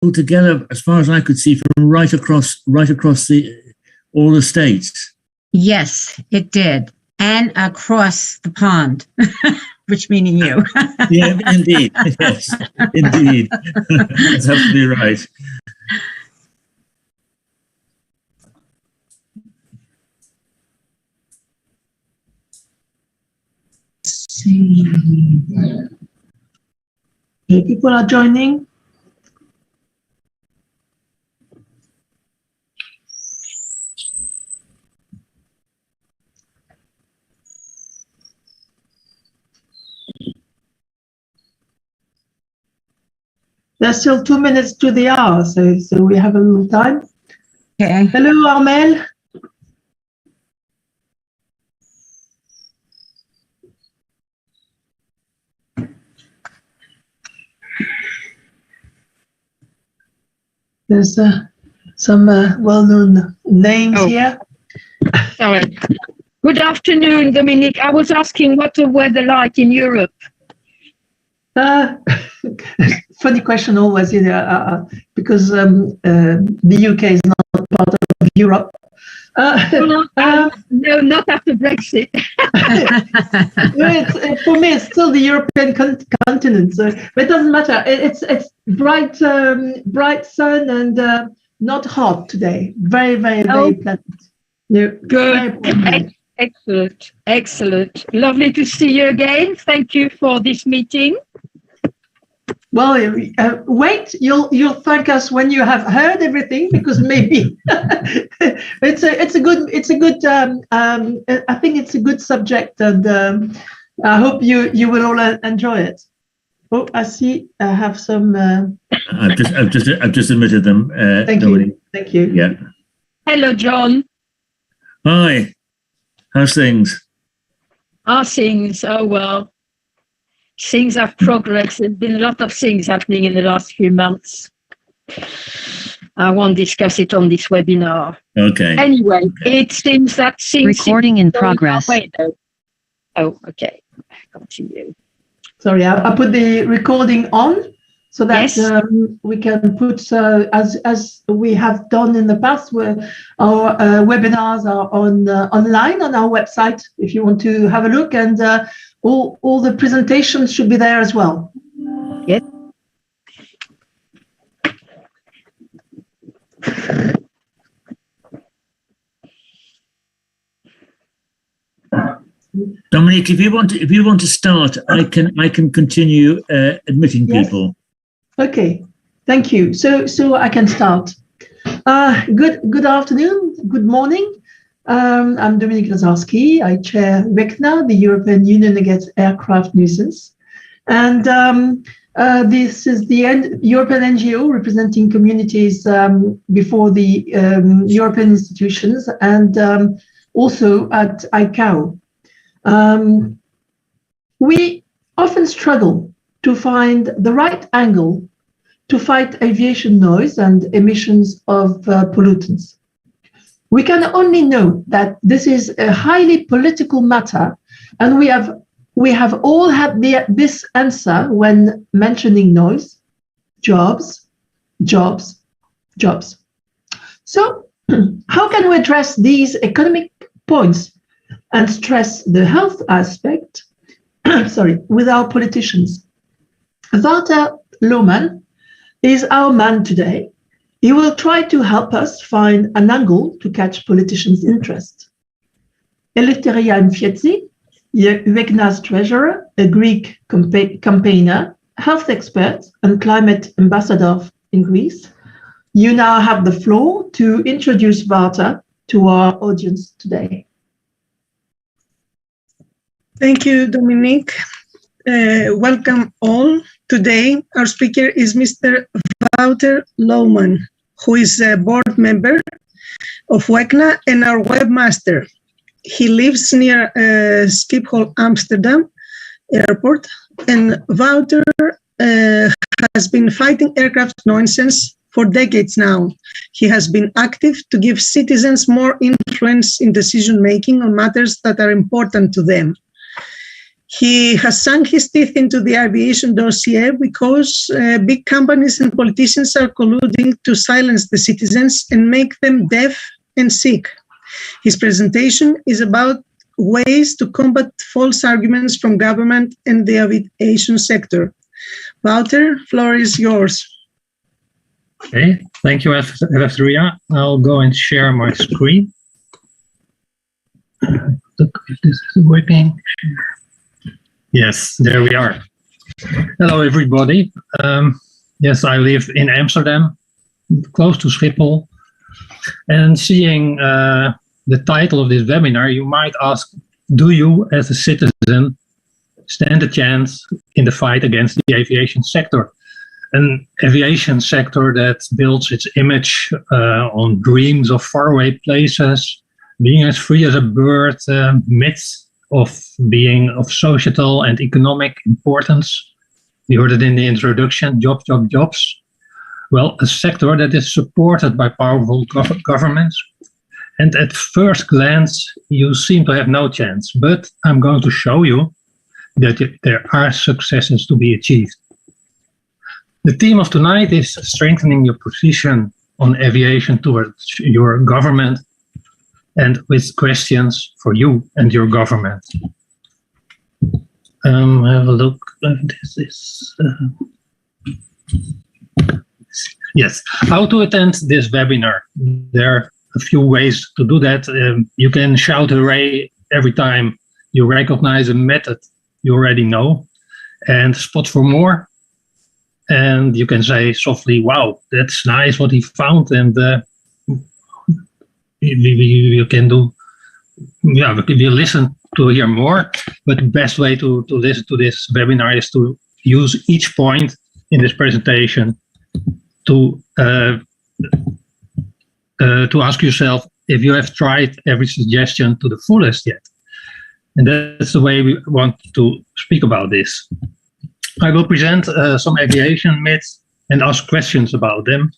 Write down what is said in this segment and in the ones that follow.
together, as far as I could see, from right across all the states. Yes, it did, and across the pond, which meaning you. Yeah, indeed. Yes, indeed. That's absolutely right. People are joining. There's still 2 minutes to the hour, so we have a little time. Okay. Hello, Armel. There's some well-known names here. Sorry. Good afternoon, Dominique. I was asking what the weather like in Europe. Funny question always, because the UK is not part of Europe. No, not after Brexit. For me, it's still the European continent, so but it doesn't matter. It's bright sun and not hot today. Very pleasant. Good. Excellent. Lovely to see you again. Thank you for this meeting. Well, wait, you'll thank us when you have heard everything, because maybe it's a good I think it's a good subject, and I hope you will all enjoy it. Oh, I see. I have some. I've just admitted them. Thank you. Yeah. Hello, John. Hi. How's things? Oh well. Things have progressed. There's been a lot of things happening in the last few months. I won't discuss it on this webinar. Okay. Anyway, it seems that things... Recording in progress. Oh, okay. Continue. Sorry, I put the recording on so that yes. We can put, as we have done in the past, where our webinars are online on our website, if you want to have a look, and all the presentations should be there as well. Yes. Dominique, if you want to start, I can continue admitting people. Okay, thank you. So I can start. Good afternoon, good morning. I'm Dominique Lazarski. I chair RECNA, the European Union Against Aircraft Nuisance. And this is the European NGO representing communities before the European institutions, and also at ICAO. We often struggle to find the right angle to fight aviation noise and emissions of pollutants. We can only know that this is a highly political matter, and we have all had this answer when mentioning noise: jobs. So how can we address these economic points and stress the health aspect with our politicians? Walter Lohmann is our man today. He will try to help us find an angle to catch politicians' interest. Eleftheria Mfietzi, RECNA's treasurer, a Greek campaigner, health expert, and climate ambassador in Greece, you now have the floor to introduce Walter to our audience today. Thank you, Dominique. Welcome all. Today, our speaker is Mr. Walter Lohmann, who is a board member of RECNA and our webmaster. He lives near Schiphol, Amsterdam airport, and Walter has been fighting aircraft nuisance for decades now. He has been active to give citizens more influence in decision-making on matters that are important to them. He has sunk his teeth into the aviation dossier because big companies and politicians are colluding to silence the citizens and make them deaf and sick. His presentation is about ways to combat false arguments from government and the aviation sector. Wouter, floor is yours. Okay, thank you, Ria. I'll go and share my screen. Look if this is working. Yes, there we are. Hello, everybody. Yes, I live in Amsterdam, close to Schiphol. And seeing the title of this webinar, you might ask, do you as a citizen stand a chance in the fight against the aviation sector? An aviation sector that builds its image on dreams of faraway places, being as free as a bird, myths of being of societal and economic importance. We heard it in the introduction, jobs, jobs, jobs. Well, a sector that is supported by powerful governments. And at first glance, you seem to have no chance. But I'm going to show you that there are successes to be achieved. The theme of tonight is strengthening your position on aviation towards your government, and with questions for you and your government. Have a look. This is yes. How to attend this webinar? There are a few ways to do that. You can shout hooray every time you recognize a method you already know, and spot for more. And you can say softly, wow, that's nice what he found. And you can do, yeah, we listen to hear more. But the best way to listen to this webinar is to use each point in this presentation to ask yourself if you have tried every suggestion to the fullest yet. And that's the way we want to speak about this. I will present some aviation myths and ask questions about them.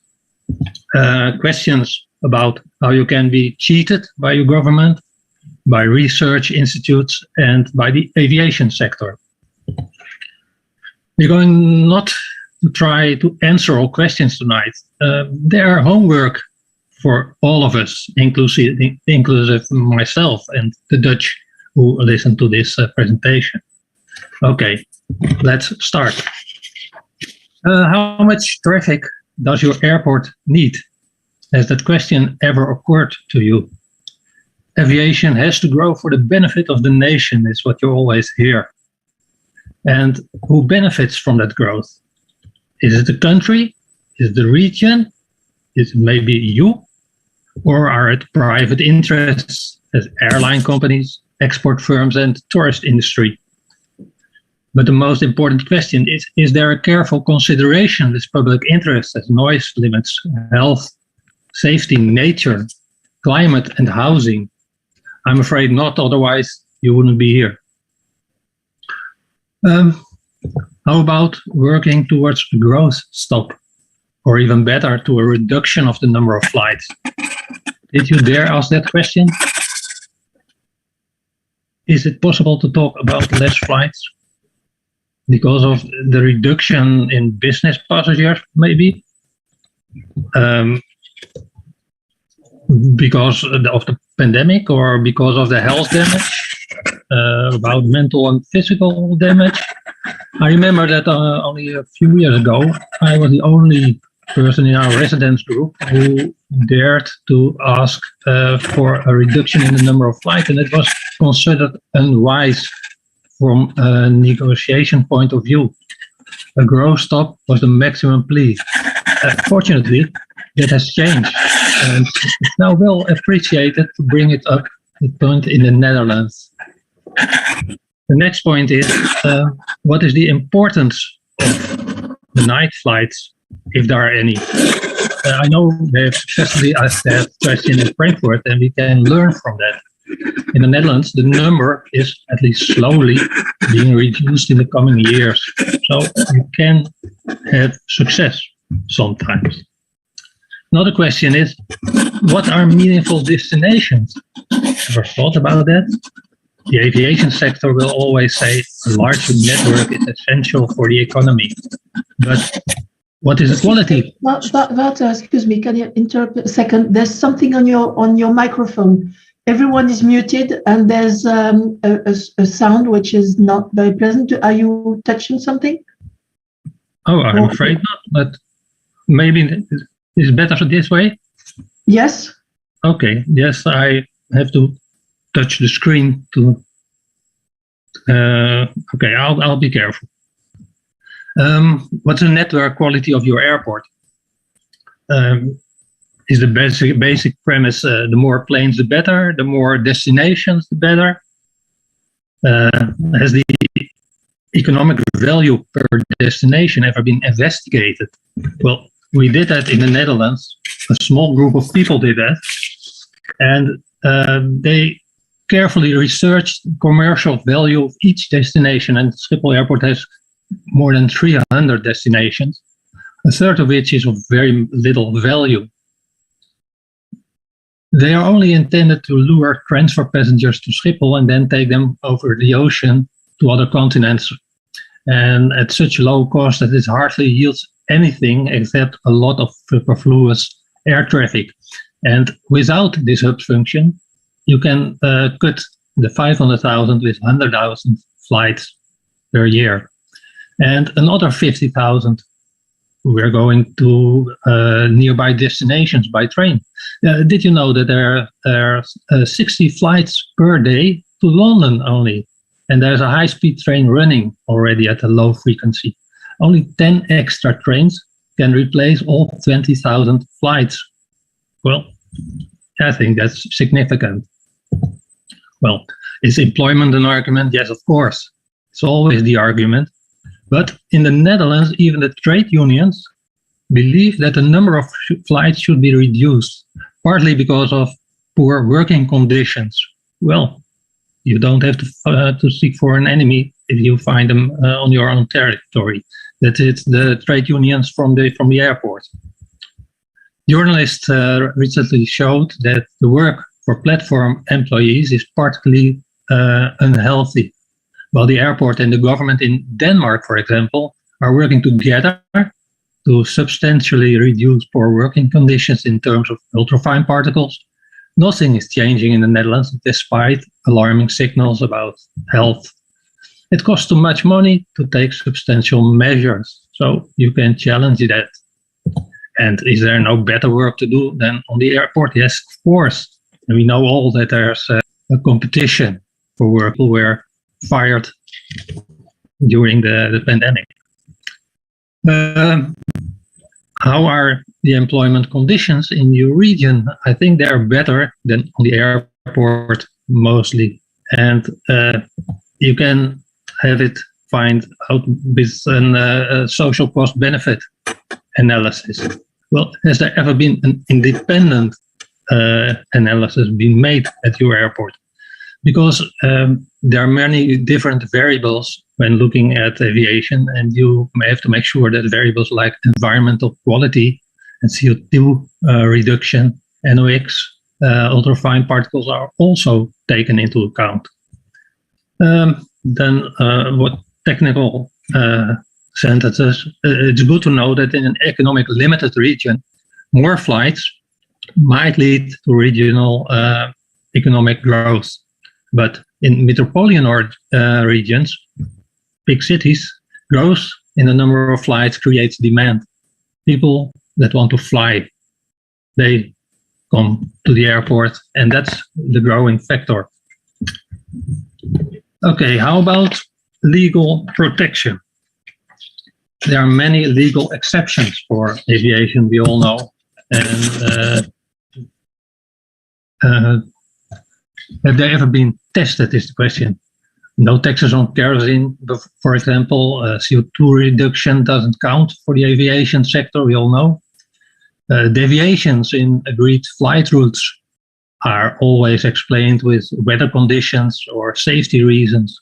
Questions about how you can be cheated by your government, by research institutes, and by the aviation sector. We're going not to try to answer all questions tonight. There are homework for all of us, inclusive myself and the Dutch who listen to this presentation. Okay. Let's start. How much traffic does your airport need? Has that question ever occurred to you? Aviation has to grow for the benefit of the nation, is what you always hear. And who benefits from that growth? Is it the country? Is it the region? Is it maybe you? Or are it private interests as airline companies, export firms, and tourist industry? But the most important question is there a careful consideration with public interest as noise limits, health, safety, nature, climate, and housing? I'm afraid not, otherwise you wouldn't be here. How about working towards a growth stop, or even better, to a reduction of the number of flights? Did you dare ask that question? Is it possible to talk about less flights? Because of the reduction in business passengers, maybe? Because of the pandemic, or because of the health damage? About mental and physical damage? I remember that only a few years ago, I was the only person in our residence group who dared to ask for a reduction in the number of flights, and it was considered unwise from a negotiation point of view. A growth stop was the maximum plea. Fortunately, that has changed, and it's now well appreciated to bring it up the point in the Netherlands. The next point is, what is the importance of the night flights, if there are any? I know they have successfully asked that question in Frankfurt, and we can learn from that. In the Netherlands, the number is at least slowly being reduced in the coming years. So you can have success sometimes. Another question is, what are meaningful destinations? Ever thought about that? the aviation sector will always say a large network is essential for the economy. But what is the quality? Wouter, excuse me, can you interrupt a second? There's something on your microphone. Everyone is muted, and there's a sound which is not very pleasant. Are you touching something? Oh, I'm afraid not, but maybe it's better this way? Yes. Okay, yes, I have to touch the screen to... okay, I'll be careful. What's the network quality of your airport? Is the basic premise, the more planes the better, the more destinations the better? Has the economic value per destination ever been investigated? Well, we did that in the Netherlands. A small group of people did that, and they carefully researched the commercial value of each destination, and Schiphol Airport has more than 300 destinations, a third of which is of very little value. They are only intended to lure transfer passengers to Schiphol and then take them over the ocean to other continents, and at such low cost that it hardly yields anything except a lot of superfluous air traffic. And without this hub function, you can cut the 500,000 with 100,000 flights per year. And another 50,000 we're going to nearby destinations by train. Did you know that there are 60 flights per day to London only? And there's a high-speed train running already at a low frequency. Only 10 extra trains can replace all 20,000 flights. Well, I think that's significant. Well, is employment an argument? Yes, of course. It's always the argument. But in the Netherlands, even the trade unions believe that the number of flights should be reduced, partly because of poor working conditions. Well, you don't have to seek for an enemy if you find them on your own territory. That is the trade unions from the airport. Journalists recently showed that the work for platform employees is particularly unhealthy. While the airport and the government in Denmark, for example, are working together to substantially reduce poor working conditions in terms of ultrafine particles, nothing is changing in the Netherlands despite alarming signals about health. It costs too much money to take substantial measures, so you can challenge that. And is there no better work to do than on the airport? Yes, of course. And we know all that there's a competition for work who were fired during the pandemic. How are the employment conditions in your region? I think they are better than on the airport mostly. And you can find out with a social cost benefit analysis. Well, has there ever been an independent analysis being made at your airport? Because there are many different variables when looking at aviation, and you may have to make sure that variables like environmental quality and CO2 reduction, NOx, ultrafine particles are also taken into account. Then what technical sentences, it's good to know that in an economic limited region, more flights might lead to regional economic growth. But in metropolitan regions, big cities, growth in the number of flights creates demand. People that want to fly, they come to the airport, and that's the growing factor. Okay, how about legal protection? There are many legal exceptions for aviation, we all know. And have they ever been tested, is the question. No taxes on kerosene, for example. CO2 reduction doesn't count for the aviation sector, we all know. Deviations in agreed flight routes are always explained with weather conditions or safety reasons.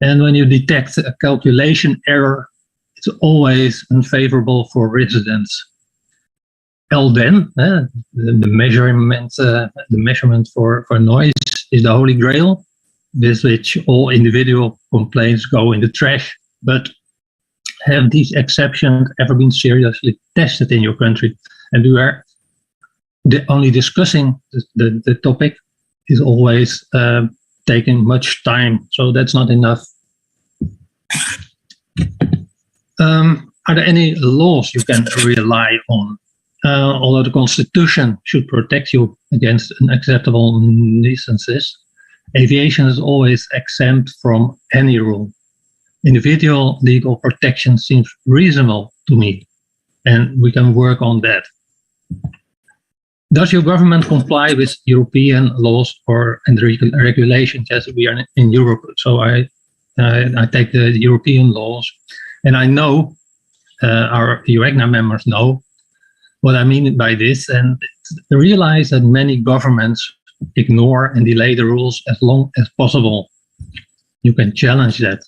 And when you detect a calculation error, it's always unfavorable for residents. LDEN, the measurement for noise, is the holy grail. with which all individual complaints go in the trash. But have these exceptions ever been seriously tested in your country? And we are only discussing the topic is always taking much time, so that's not enough. Are there any laws you can rely on? Although the Constitution should protect you against unacceptable nuisances, aviation is always exempt from any rule. Individual legal protection seems reasonable to me, and we can work on that. Does your government comply with European laws and regulations? Yes, we are in Europe, so I take the European laws, and I know our UEGNA members know what I mean by this, and realize that many governments ignore and delay the rules as long as possible. You can challenge that.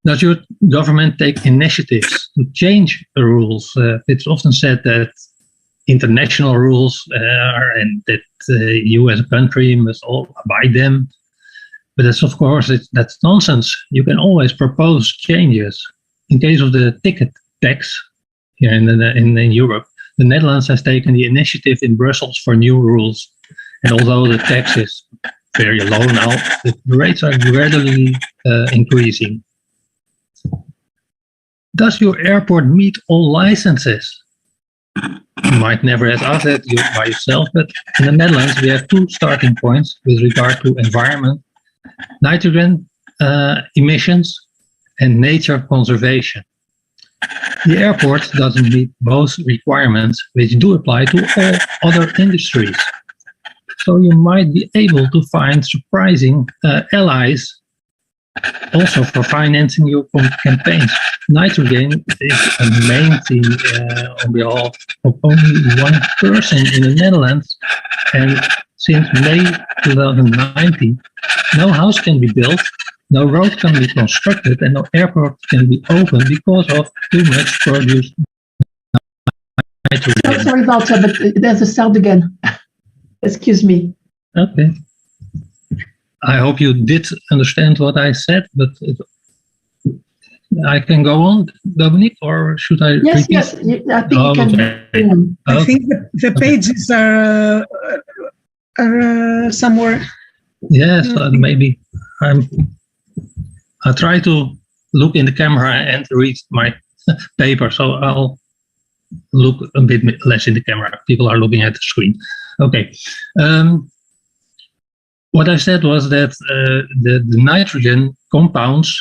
Does your government take initiatives to change the rules? It's often said that international rules and that you as a country must all abide them. But that's, of course, that's nonsense. You can always propose changes. In case of the ticket tax here in Europe, the Netherlands has taken the initiative in Brussels for new rules. And although the tax is very low now, the rates are gradually increasing. Does your airport meet all licenses? You might never have asked that by yourself, but in the Netherlands we have two starting points with regard to environment, nitrogen emissions and nature conservation. The airport doesn't meet both requirements, which do apply to all other industries. So you might be able to find surprising allies also for financing your campaigns. Nitrogen is a main thing on behalf of only one person in the Netherlands, and since May 2019, no house can be built, no road can be constructed, and no airport can be opened because of too much produced nitrogen. Sorry, Walter, but there's a sound again. Excuse me. Okay. I hope you did understand what I said, but I can go on, Dominique, or should I repeat? Yes, I think you can. Okay. I think the pages are somewhere. Yes, maybe I try to look in the camera and read my paper, so I'll look a bit less in the camera. People are looking at the screen. Okay. What I said was that the nitrogen compounds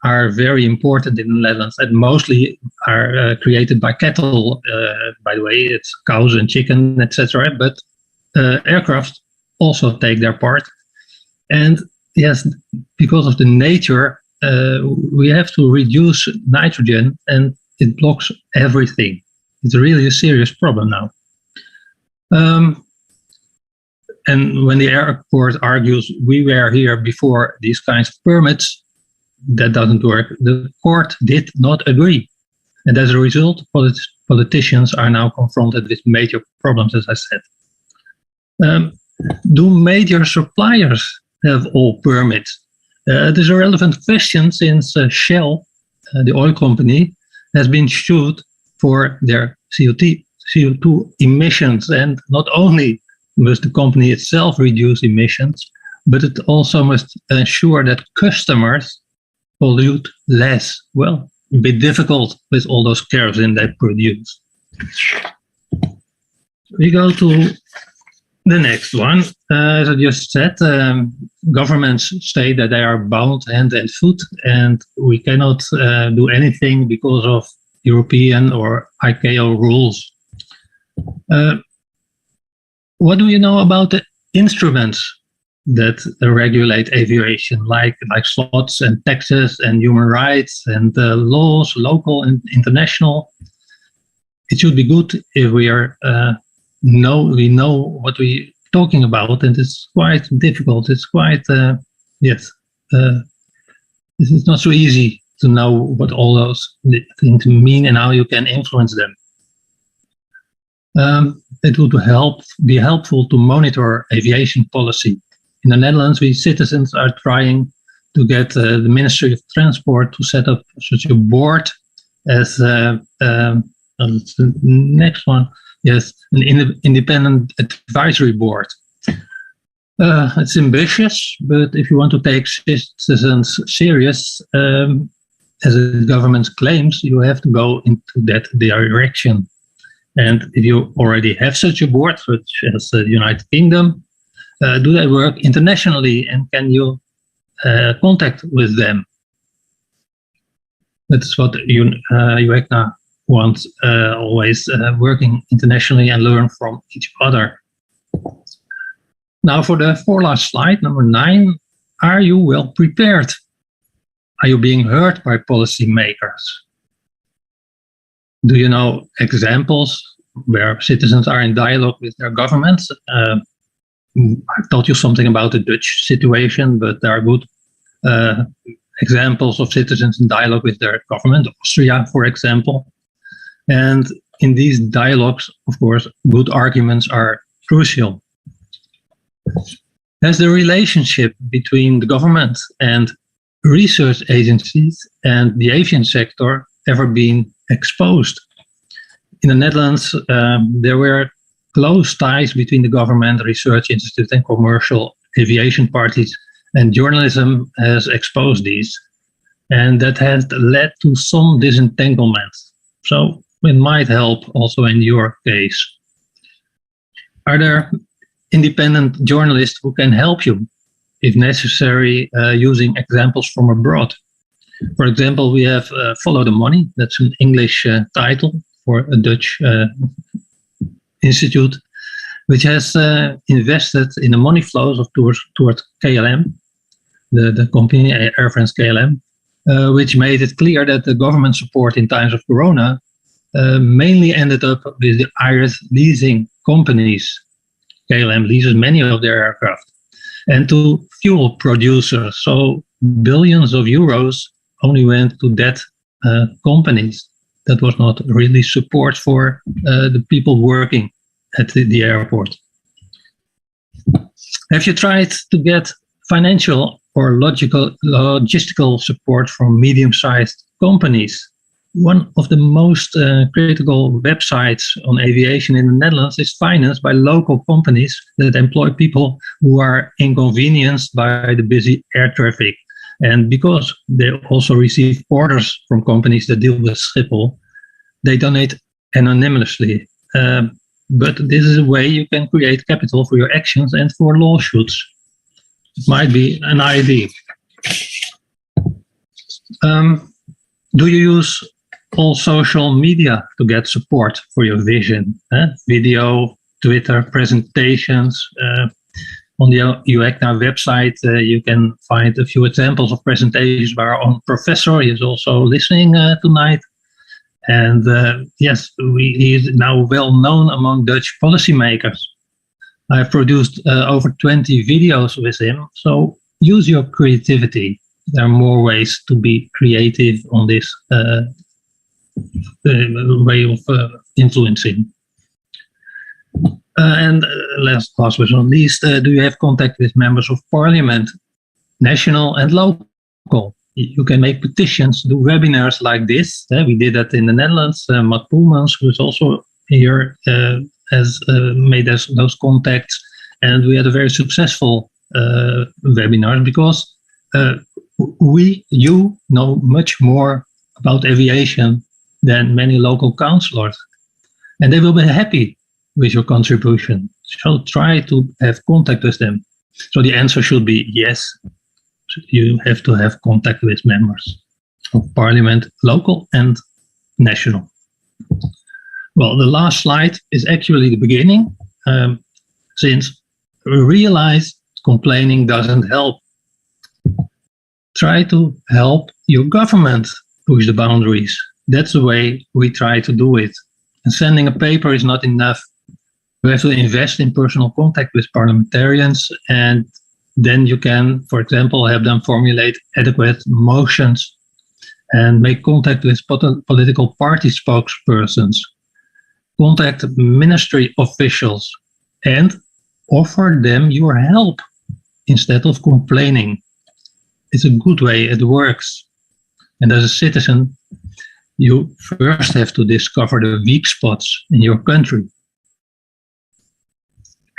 are very important in the Netherlands, and mostly are created by cattle. By the way, it's cows and chicken, etc. But aircraft also take their part. And yes, because of the nature, we have to reduce nitrogen, and it blocks everything. It's really a serious problem now. And when the airport argues, we were here before these kinds of permits, that doesn't work. The court did not agree. And as a result, politicians are now confronted with major problems, as I said. Do major suppliers have all permits? It is a relevant question since Shell, the oil company, has been sued for their CO2 emissions, and not only must the company itself reduce emissions, but it also must ensure that customers pollute less. Well, a bit difficult with all those kerosene they produce. We go to the next one. As I just said, governments state that they are bound hand and foot, and we cannot do anything because of European or ICAO rules. What do you know about the instruments that regulate aviation, like slots and taxes and human rights and laws, local and international? It should be good if we know what we're talking about, and it's quite difficult. It's quite it's not so easy to know what all those things mean and how you can influence them. It would be helpful to monitor aviation policy. In the Netherlands, we citizens are trying to get the Ministry of Transport to set up such a board as the next one. Yes, an independent advisory board. It's ambitious, but if you want to take citizens serious, as the government claims, you have to go into that direction. And if you already have such a board, such as the United Kingdom, do they work internationally, and can you contact with them? That's what UECNA wants, always working internationally and learn from each other. Now for the last slide, number 9, are you well prepared? Are you being heard by policymakers? Do you know examples where citizens are in dialogue with their governments? I've told you something about the Dutch situation, but there are good examples of citizens in dialogue with their government, Austria, for example. And in these dialogues, of course, good arguments are crucial. Has the relationship between the government and research agencies and the aviation sector ever been exposed? In the Netherlands, there were close ties between the government, research institutes, and commercial aviation parties, and journalism has exposed these, and that has led to some disentanglement. So it might help also in your case. Are there independent journalists who can help you, if necessary, using examples from abroad? For example, we have Follow the Money. That's an English title for a Dutch institute, which has invested in the money flows of towards KLM, the company Air France KLM, which made it clear that the government support in times of Corona mainly ended up with the Irish leasing companies. KLM leases many of their aircraft, and to fuel producers. So billions of euros only went to that companies. That was not really support for the people working at the airport. Have you tried to get financial or logistical support from medium-sized companies? One of the most critical websites on aviation in the Netherlands is financed by local companies that employ people who are inconvenienced by the busy air traffic. And because they also receive orders from companies that deal with Schiphol, they donate anonymously. But this is a way you can create capital for your actions and for lawsuits. It might be an idea. Do you use all social media to get support for your vision? Video, Twitter, presentations. On the UECNA website, you can find a few examples of presentations by our own professor. He is also listening tonight. And yes, he is now well known among Dutch policymakers. I've produced over 20 videos with him. So use your creativity. There are more ways to be creative on this way of influencing. And last but not least, do you have contact with members of parliament, national and local? You can make petitions, do webinars like this. We did that in the Netherlands. Matt Poelmans, who is also here, has made those contacts. And we had a very successful webinar because you know much more about aviation than many local councillors. And they will be happy with your contribution. So try to have contact with them. So the answer should be yes. You have to have contact with members of parliament, local and national. Well, the last slide is actually the beginning. Since we realize complaining doesn't help, try to help your government push the boundaries. That's the way we try to do it. And sending a paper is not enough. You have to invest in personal contact with parliamentarians, and then you can, for example, have them formulate adequate motions and make contact with political party spokespersons, contact ministry officials, and offer them your help. instead of complaining. It's a good way, it works. And as a citizen, you first have to discover the weak spots in your country.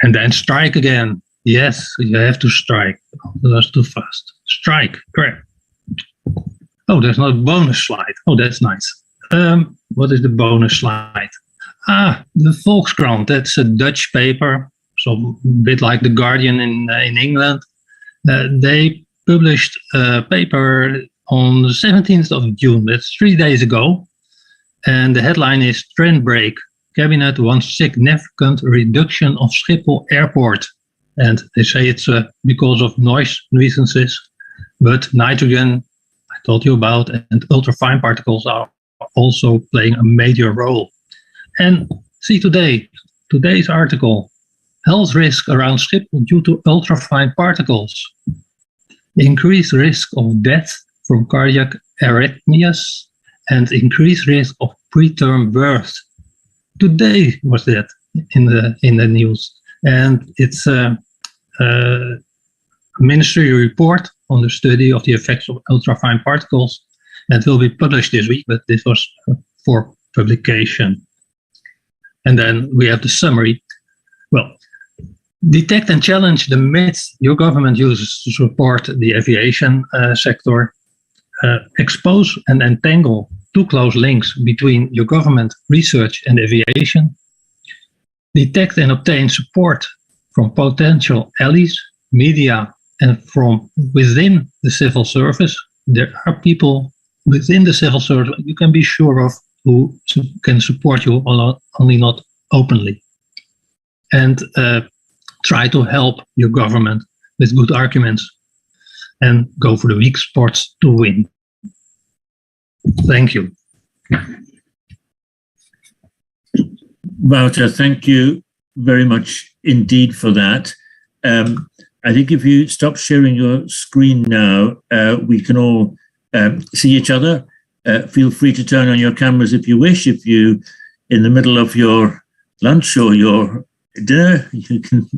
And then strike again. Yes, you have to strike. That's too fast. Strike, correct. Oh, there's no bonus slide. Oh, that's nice. What is the bonus slide? The Volkskrant, that's a Dutch paper, so a bit like The Guardian in England. They published a paper on the 17th of June, that's 3 days ago. And the headline is Trend Break. Cabinet wants significant reduction of Schiphol Airport. And they say it's because of noise nuisances, but nitrogen, I told you about, and ultrafine particles are also playing a major role. And see today's article, health risk around Schiphol due to ultrafine particles. Increased risk of death from cardiac arrhythmias and increased risk of preterm birth. Today was that in the news. And it's a ministry report on the study of the effects of ultrafine particles, and will be published this week, but this was for publication. And then we have the summary. Well, detect and challenge the myths your government uses to support the aviation sector. Expose and entangle too close links between your government research and aviation. Detect and obtain support from potential allies, media, and from within the civil service. There are people within the civil service you can be sure of who can support you, only not openly. And try to help your government with good arguments and go for the weak spots to win. Thank you. Wouter, thank you very much indeed for that. I think if you stop sharing your screen now, we can all see each other. Feel free to turn on your cameras if you wish. If you, in the middle of your lunch or your dinner, you can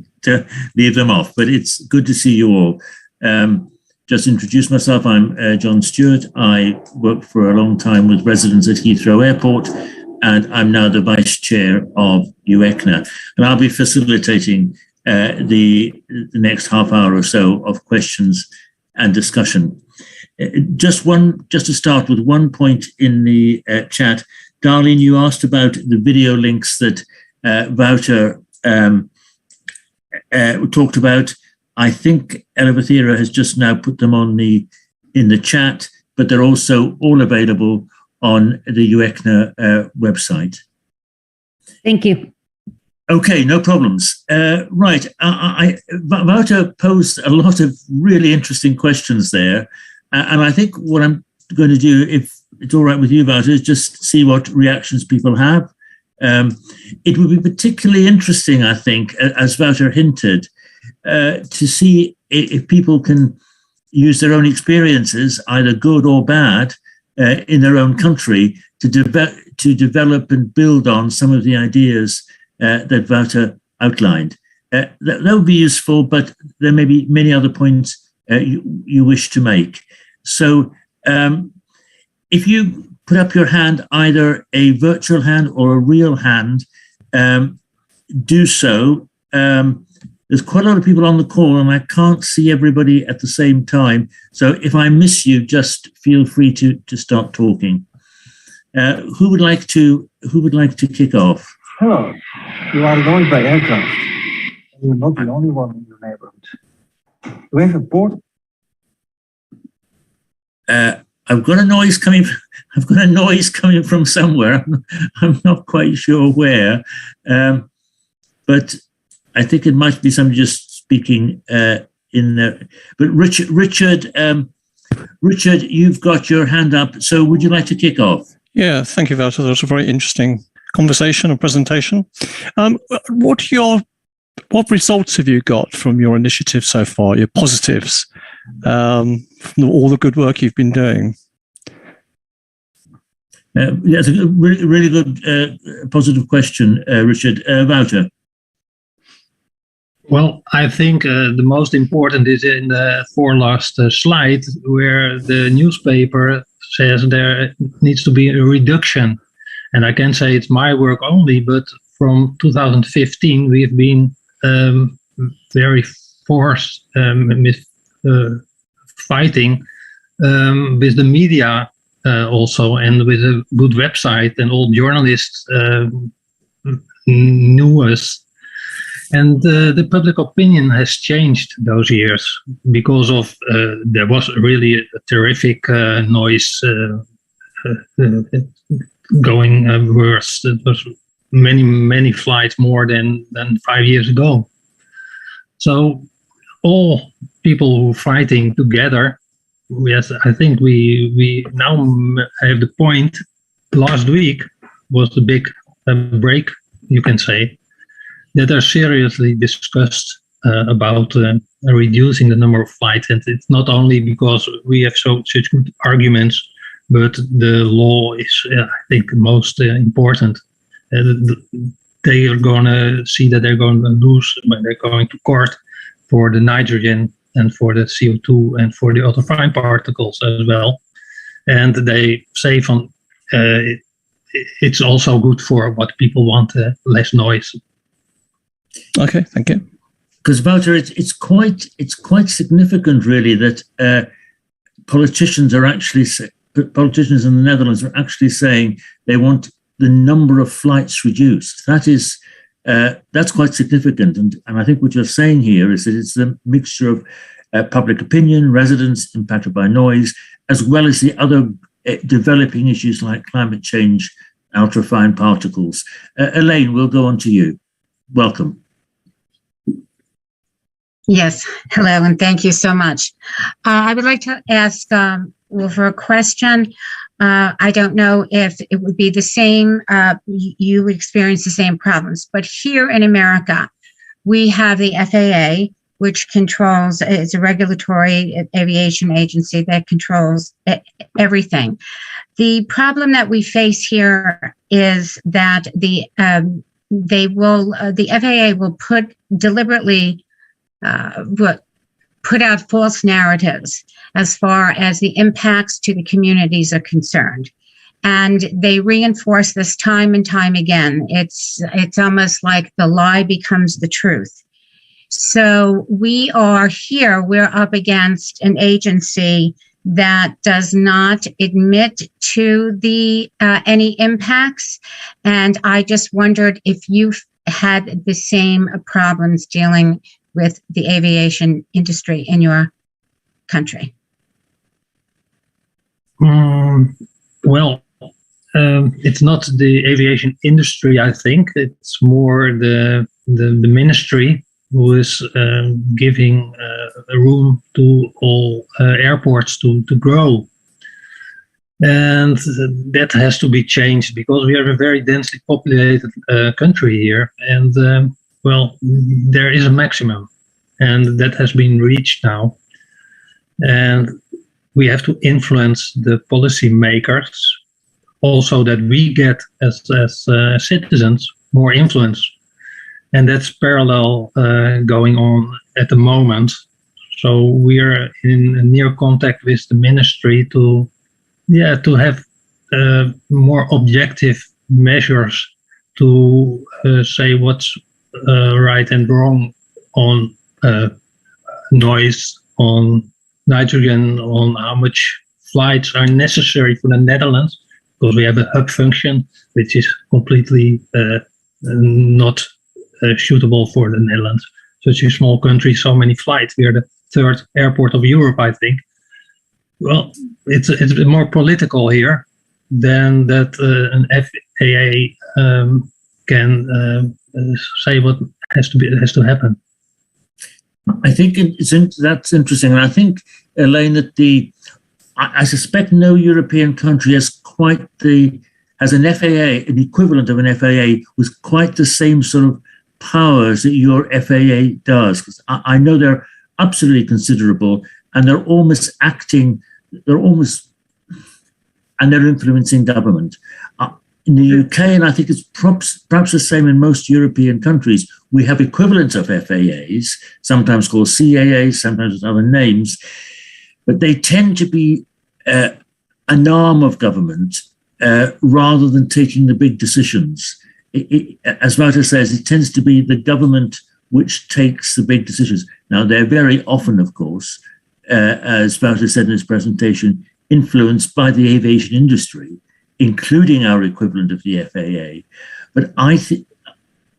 leave them off. But it's good to see you all. Just introduce myself. I'm John Stewart. I worked for a long time with residents at Heathrow Airport, and I'm now the Vice Chair of UECNA. And I'll be facilitating the next half hour or so of questions and discussion. Just to start with one point in the chat. Darlene, you asked about the video links that Wouter talked about. I think Elavathera has just now put them on in the chat, but they're also all available on the UECNA website. Thank you. Okay, no problems. Right, Wouter posed a lot of really interesting questions there, and I think what I'm going to do, if it's all right with you, Wouter, is just see what reactions people have. It would be particularly interesting, I think, as Wouter hinted, to see if people can use their own experiences, either good or bad, in their own country to develop and build on some of the ideas that Wouter outlined. That would be useful, but there may be many other points you wish to make. So if you put up your hand, either a virtual hand or a real hand, do so. There's quite a lot of people on the call, and I can't see everybody at the same time. So if I miss you, just feel free to start talking. Who would like to kick off? Hello, you are going by aircraft. You're not the only one in your neighborhood. Do we have a port? I've got a noise coming. I've got a noise coming from somewhere. I'm not quite sure where, but I think it might be somebody just speaking in there. But Richard, you've got your hand up. So would you like to kick off? Yeah, thank you, Wouter. That was a very interesting conversation and presentation. What results have you got from your initiative so far? Your positives from all the good work you've been doing? That's a really good positive question, Richard. Wouter. Well, I think the most important is in the last slide, where the newspaper says there needs to be a reduction. And I can say it's my work only, but from 2015, we've been very forced with fighting with the media also, and with a good website, and all journalists knew us. And the public opinion has changed those years because of there was really a terrific noise going worse. It was many flights more than 5 years ago. So all people who are fighting together, yes, I think we now have the point. Last week was the big break, you can say, that are seriously discussed about reducing the number of flights. And it's not only because we have such good arguments, but the law is, I think, most important. They are going to see that they're going to lose when they're going to court for the nitrogen and for the CO2 and for the other fine particles as well. And they say it's also good for what people want, less noise. Okay, thank you. Because Wouter, it's quite significant, really, that politicians in the Netherlands are actually saying they want the number of flights reduced. That's quite significant, and I think what you're saying here is that it's a mixture of public opinion, residents impacted by noise, as well as the other developing issues like climate change, ultrafine particles. Elaine, we'll go on to you. Welcome. Yes, hello, and thank you so much. I would like to ask Wolfer a question. I don't know if it would be the same, you would experience the same problems, but here in America, we have the FAA, which controls, it's a regulatory aviation agency that controls everything. The problem that we face here is that the FAA will deliberately put out false narratives as far as the impacts to the communities are concerned. And they reinforce this time and time again. It's almost like the lie becomes the truth. So we're up against an agency that does not admit to the any impacts. And I just wondered if you've had the same problems dealing with the aviation industry in your country. Well, it's not the aviation industry, I think. It's more the ministry who is giving room to all airports to grow. And that has to be changed because we are a very densely populated country here. And well, there is a maximum, and that has been reached now. And we have to influence the policy makers also, that we get as citizens more influence. And that's parallel going on at the moment. So we are in near contact with the ministry to have more objective measures to say what's right and wrong on noise, on nitrogen, on how much flights are necessary for the Netherlands, because we have a hub function which is completely not suitable for the Netherlands. Such a small country, so many flights. We are the third airport of Europe, I think. Well, it's more political here than that an FAA can say what has to happen. I think that's interesting, and I think, Elaine, that I suspect no European country has an FAA, an equivalent of an FAA, with quite the same sort of powers that your FAA does. 'Cause I know they're absolutely considerable, and they're influencing government. In the UK, and I think it's perhaps the same in most European countries, we have equivalents of FAAs, sometimes called CAAs, sometimes with other names, but they tend to be an arm of government rather than taking the big decisions. As Wouter says, it tends to be the government which takes the big decisions. Now, they're very often, of course, as Wouter said in his presentation, influenced by the aviation industry, including our equivalent of the FAA. But I think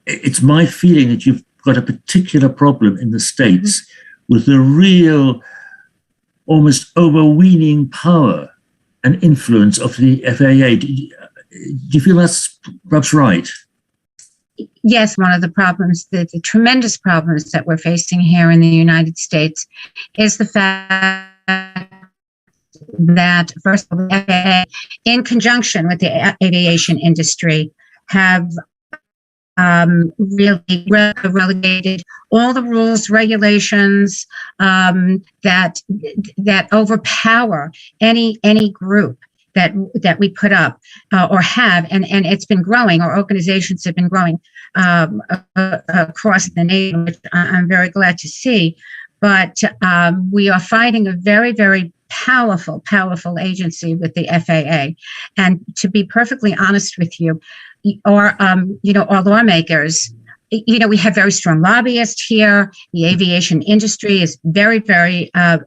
it's my feeling that you've got a particular problem in the States with the real, almost overweening power and influence of the FAA. Do you feel that's perhaps right? Yes, one of the problems, the tremendous problems that we're facing here in the United States is the fact that, first of all, the FAA, in conjunction with the aviation industry, have really relegated all the rules, regulations that overpower any group that we put up or have, and it's been growing. Our organizations have been growing across the nation, which I'm very glad to see. But we are fighting a very, very powerful agency with the FAA. And to be perfectly honest with you, our lawmakers, we have very strong lobbyists here. The aviation industry is very, very, have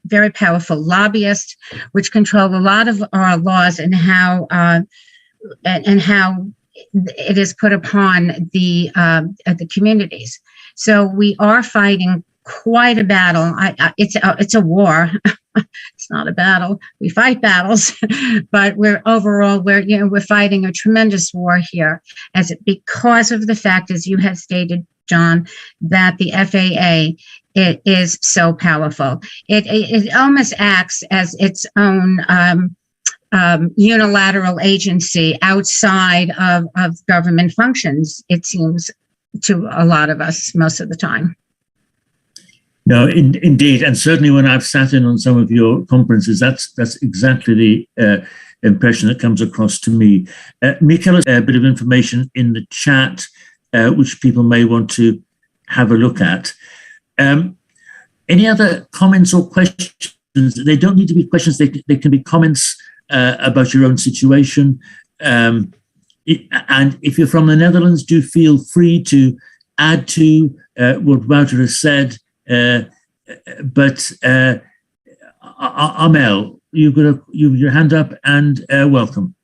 very powerful lobbyists, which control a lot of our laws and how it is put upon the communities. So we are fighting quite a battle. It's a war. It's not a battle. We fight battles, but we're fighting a tremendous war here, because of the fact, as you have stated, John, that the FAA is so powerful. It almost acts as its own unilateral agency outside of government functions, it seems, to a lot of us most of the time. No, indeed, and certainly when I've sat in on some of your conferences, that's exactly the impression that comes across to me. Michael, a bit of information in the chat, which people may want to have a look at. Any other comments or questions? They don't need to be questions. They can be comments about your own situation. And if you're from the Netherlands, do feel free to add to what Wouter has said. But Amel, you've got your hand up, and welcome.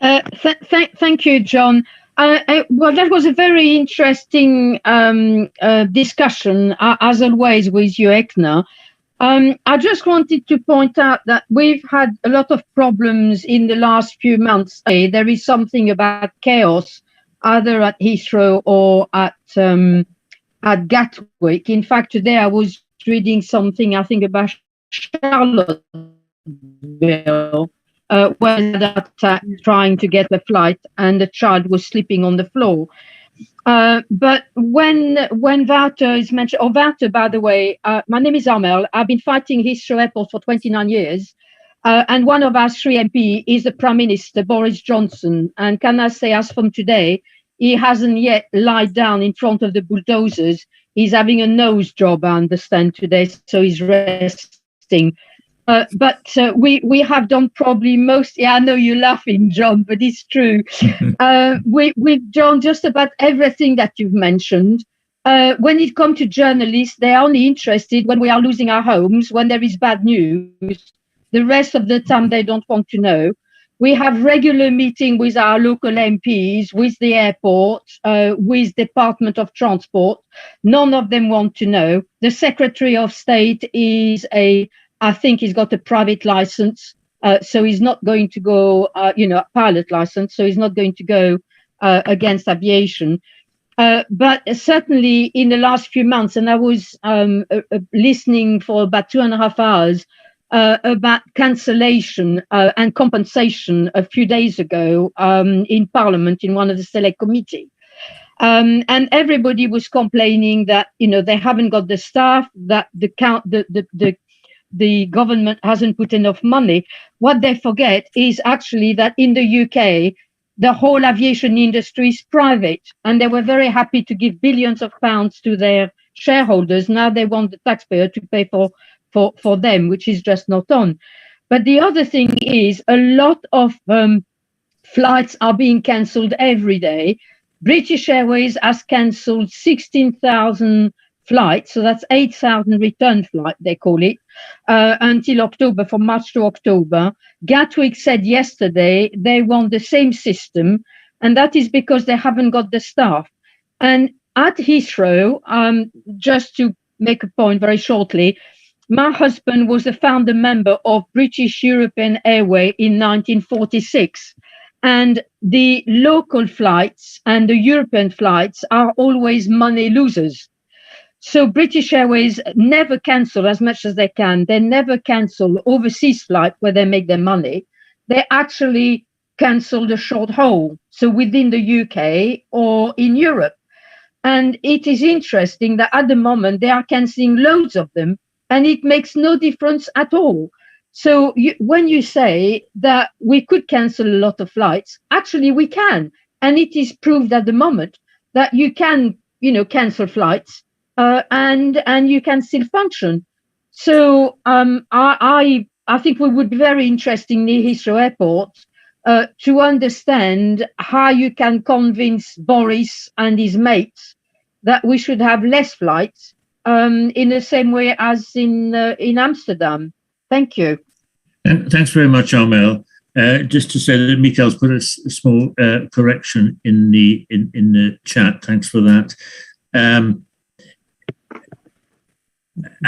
Thank you, John. Well, that was a very interesting discussion, as always, with you, Ekna. I just wanted to point out that we've had a lot of problems in the last few months. There is something about chaos, either at Heathrow or at Gatwick. In fact, today I was reading something, I think, about Charlottesville, where that trying to get a flight and the child was sleeping on the floor. But when Wouter is mentioned, or Wouter, by the way, my name is Amel. I've been fighting Heathrow Airport for 29 years. And one of our 3 MP is the Prime Minister, Boris Johnson. And can I say, as from today, he hasn't yet lied down in front of the bulldozers. He's having a nose job, I understand, today, so he's resting. But we have done probably most. Yeah, I know you're laughing, John, but it's true. We've done just about everything that you've mentioned. When it comes to journalists, they're only interested when we are losing our homes, when there is bad news. The rest of the time, they don't want to know. We have regular meetings with our local MPs, with the airport, with Department of Transport. None of them want to know. The Secretary of State I think he's got a private license, so he's not going to go, pilot license, so he's not going to go against aviation. But certainly in the last few months, and I was listening for about 2.5 hours about cancellation and compensation a few days ago in Parliament in one of the select committee. And everybody was complaining that, they haven't got the staff, that the government hasn't put enough money. What they forget is actually that in the UK, the whole aviation industry is private, and they were very happy to give billions of pounds to their shareholders. Now they want the taxpayer to pay for them, which is just not on. But the other thing is a lot of flights are being cancelled every day. British Airways has cancelled 16,000 flights, so that's 8,000 return flight, they call it, until October, from March to October. Gatwick said yesterday they want the same system, and that is because they haven't got the staff. And at Heathrow, just to make a point very shortly, my husband was a founder member of British European Airways in 1946. And the local flights and the European flights are always money losers. So British Airways never cancel as much as they can. They never cancel overseas flight where they make their money. They actually cancel the short haul, so within the UK or in Europe. And it is interesting that at the moment they are cancelling loads of them, and it makes no difference at all. So when you say that we could cancel a lot of flights, actually we can. And it is proved at the moment that you can, cancel flights and you can still function. So I think it would be very interesting near Heathrow Airport to understand how you can convince Boris and his mates that we should have less flights in the same way as in Amsterdam. Thank you. And thanks very much, Armel. Just to say that Mikael's put a small correction in the chat. Thanks for that.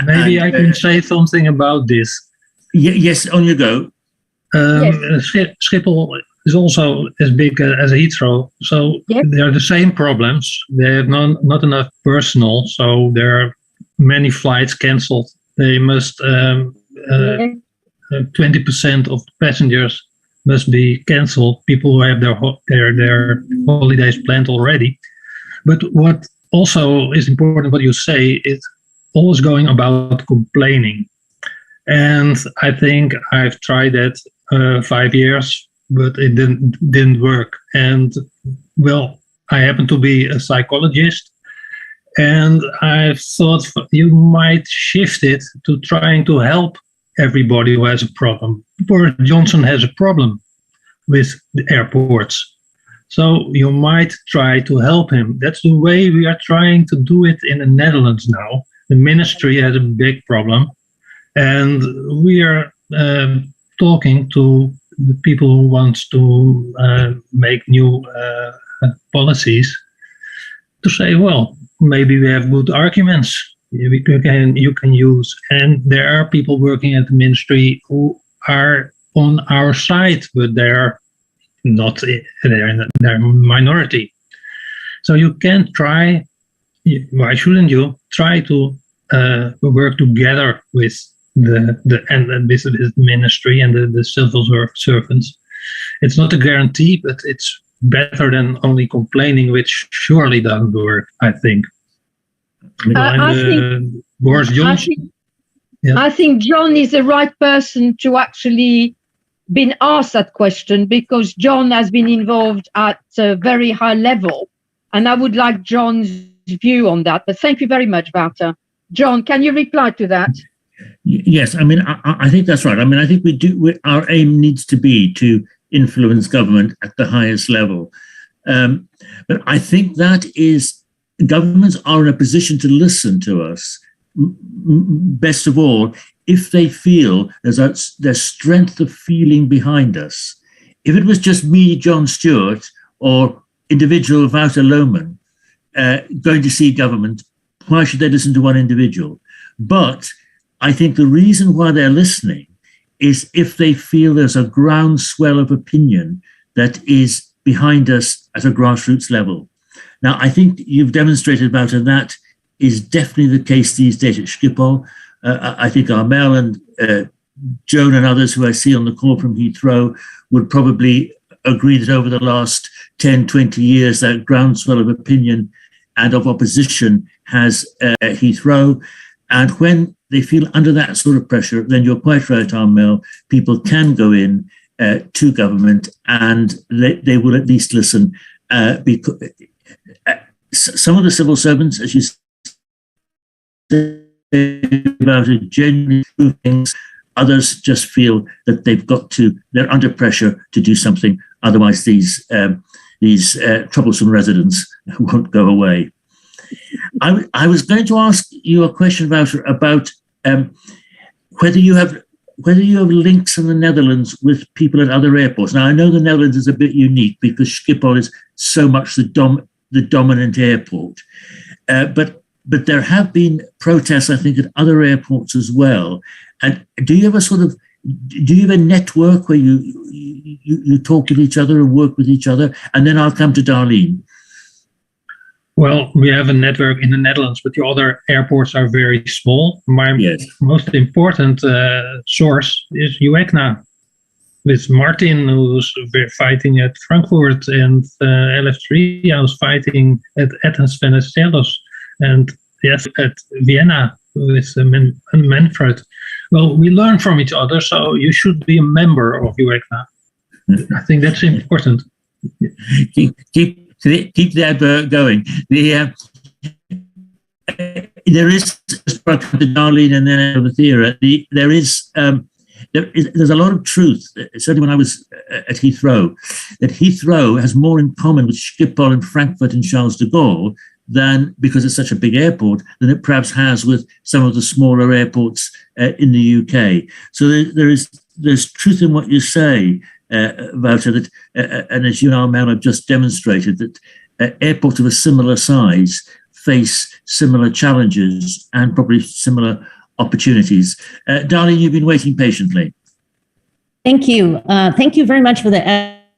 Maybe I can say something about this. Yes, on you go. Schiphol is also as big as Heathrow, so they are the same problems. They have not enough personnel, so there are many flights cancelled. They must 20% of passengers must be cancelled. People who have their holidays planned already. But what also is important, what you say, is always going about complaining. And I think I've tried that 5 years, but it didn't work. And well, I happen to be a psychologist, and I thought you might shift it to trying to help everybody who has a problem. Boris Johnson has a problem with the airports. So you might try to help him. That's the way we are trying to do it in the Netherlands now. The ministry has a big problem. And we are talking to the people who want to make new policies to say, well, maybe we have good arguments you can use. And there are people working at the ministry who are on our side, but they're not, they're a minority. So you can try, why shouldn't you try to work together with the ministry and the civil servants? It's not a guarantee, but it's better than only complaining, which surely doesn't work, I think. Boris Johnson. I think John is the right person to actually been asked that question, because John has been involved at a very high level, and I would like John's view on that. But thank you very much, Wouter. John, can you reply to that? Yes, I mean, I think that's right. I mean, I think our aim needs to be to influence government at the highest level. But I think that is, governments are in a position to listen to us, best of all, if they feel there's strength of feeling behind us. If it was just me, John Stewart, or individual Wouter Lohman going to see government, why should they listen to one individual? But I think the reason why they're listening is if they feel there's a groundswell of opinion that is behind us at a grassroots level. Now, I think you've demonstrated, Wouter, that is definitely the case these days at Schiphol. I think Armel and Joan and others who I see on the call from Heathrow would probably agree that over the last 10, 20 years, that groundswell of opinion and of opposition has Heathrow. And when they feel under that sort of pressure, then you're quite right, Armel, people can go in to government, and they will at least listen. Because some of the civil servants, as you say about it, genuinely do things. Others just feel that they're under pressure to do something. Otherwise, these troublesome residents won't go away. I was going to ask you a question about whether you have links in the Netherlands with people at other airports. Now, I know the Netherlands is a bit unique because Schiphol is so much the dominant airport, but there have been protests, I think, at other airports as well. And do you have a network where you talk with each other and work with each other? And then I'll come to Darlene. Well, we have a network in the Netherlands, but the other airports are very small. My most important source is UECNA, with Martin, who's fighting at Frankfurt, and LF3, I was fighting at Athens, Venizelos, and yes, at Vienna with Manfred. Well, we learn from each other, so you should be a member of UECNA. I think that's important. Keep the advert going. There is, Darlene and then over Thera, there's a lot of truth, certainly when I was at Heathrow, that Heathrow has more in common with Schiphol and Frankfurt and Charles de Gaulle than, because it's such a big airport, than it perhaps has with some of the smaller airports in the UK. So there's truth in what you say, Wouter, that, and as you and Mel have just demonstrated, that airports of a similar size face similar challenges and probably similar opportunities. Darlene, you've been waiting patiently. Thank you. Thank you very much for the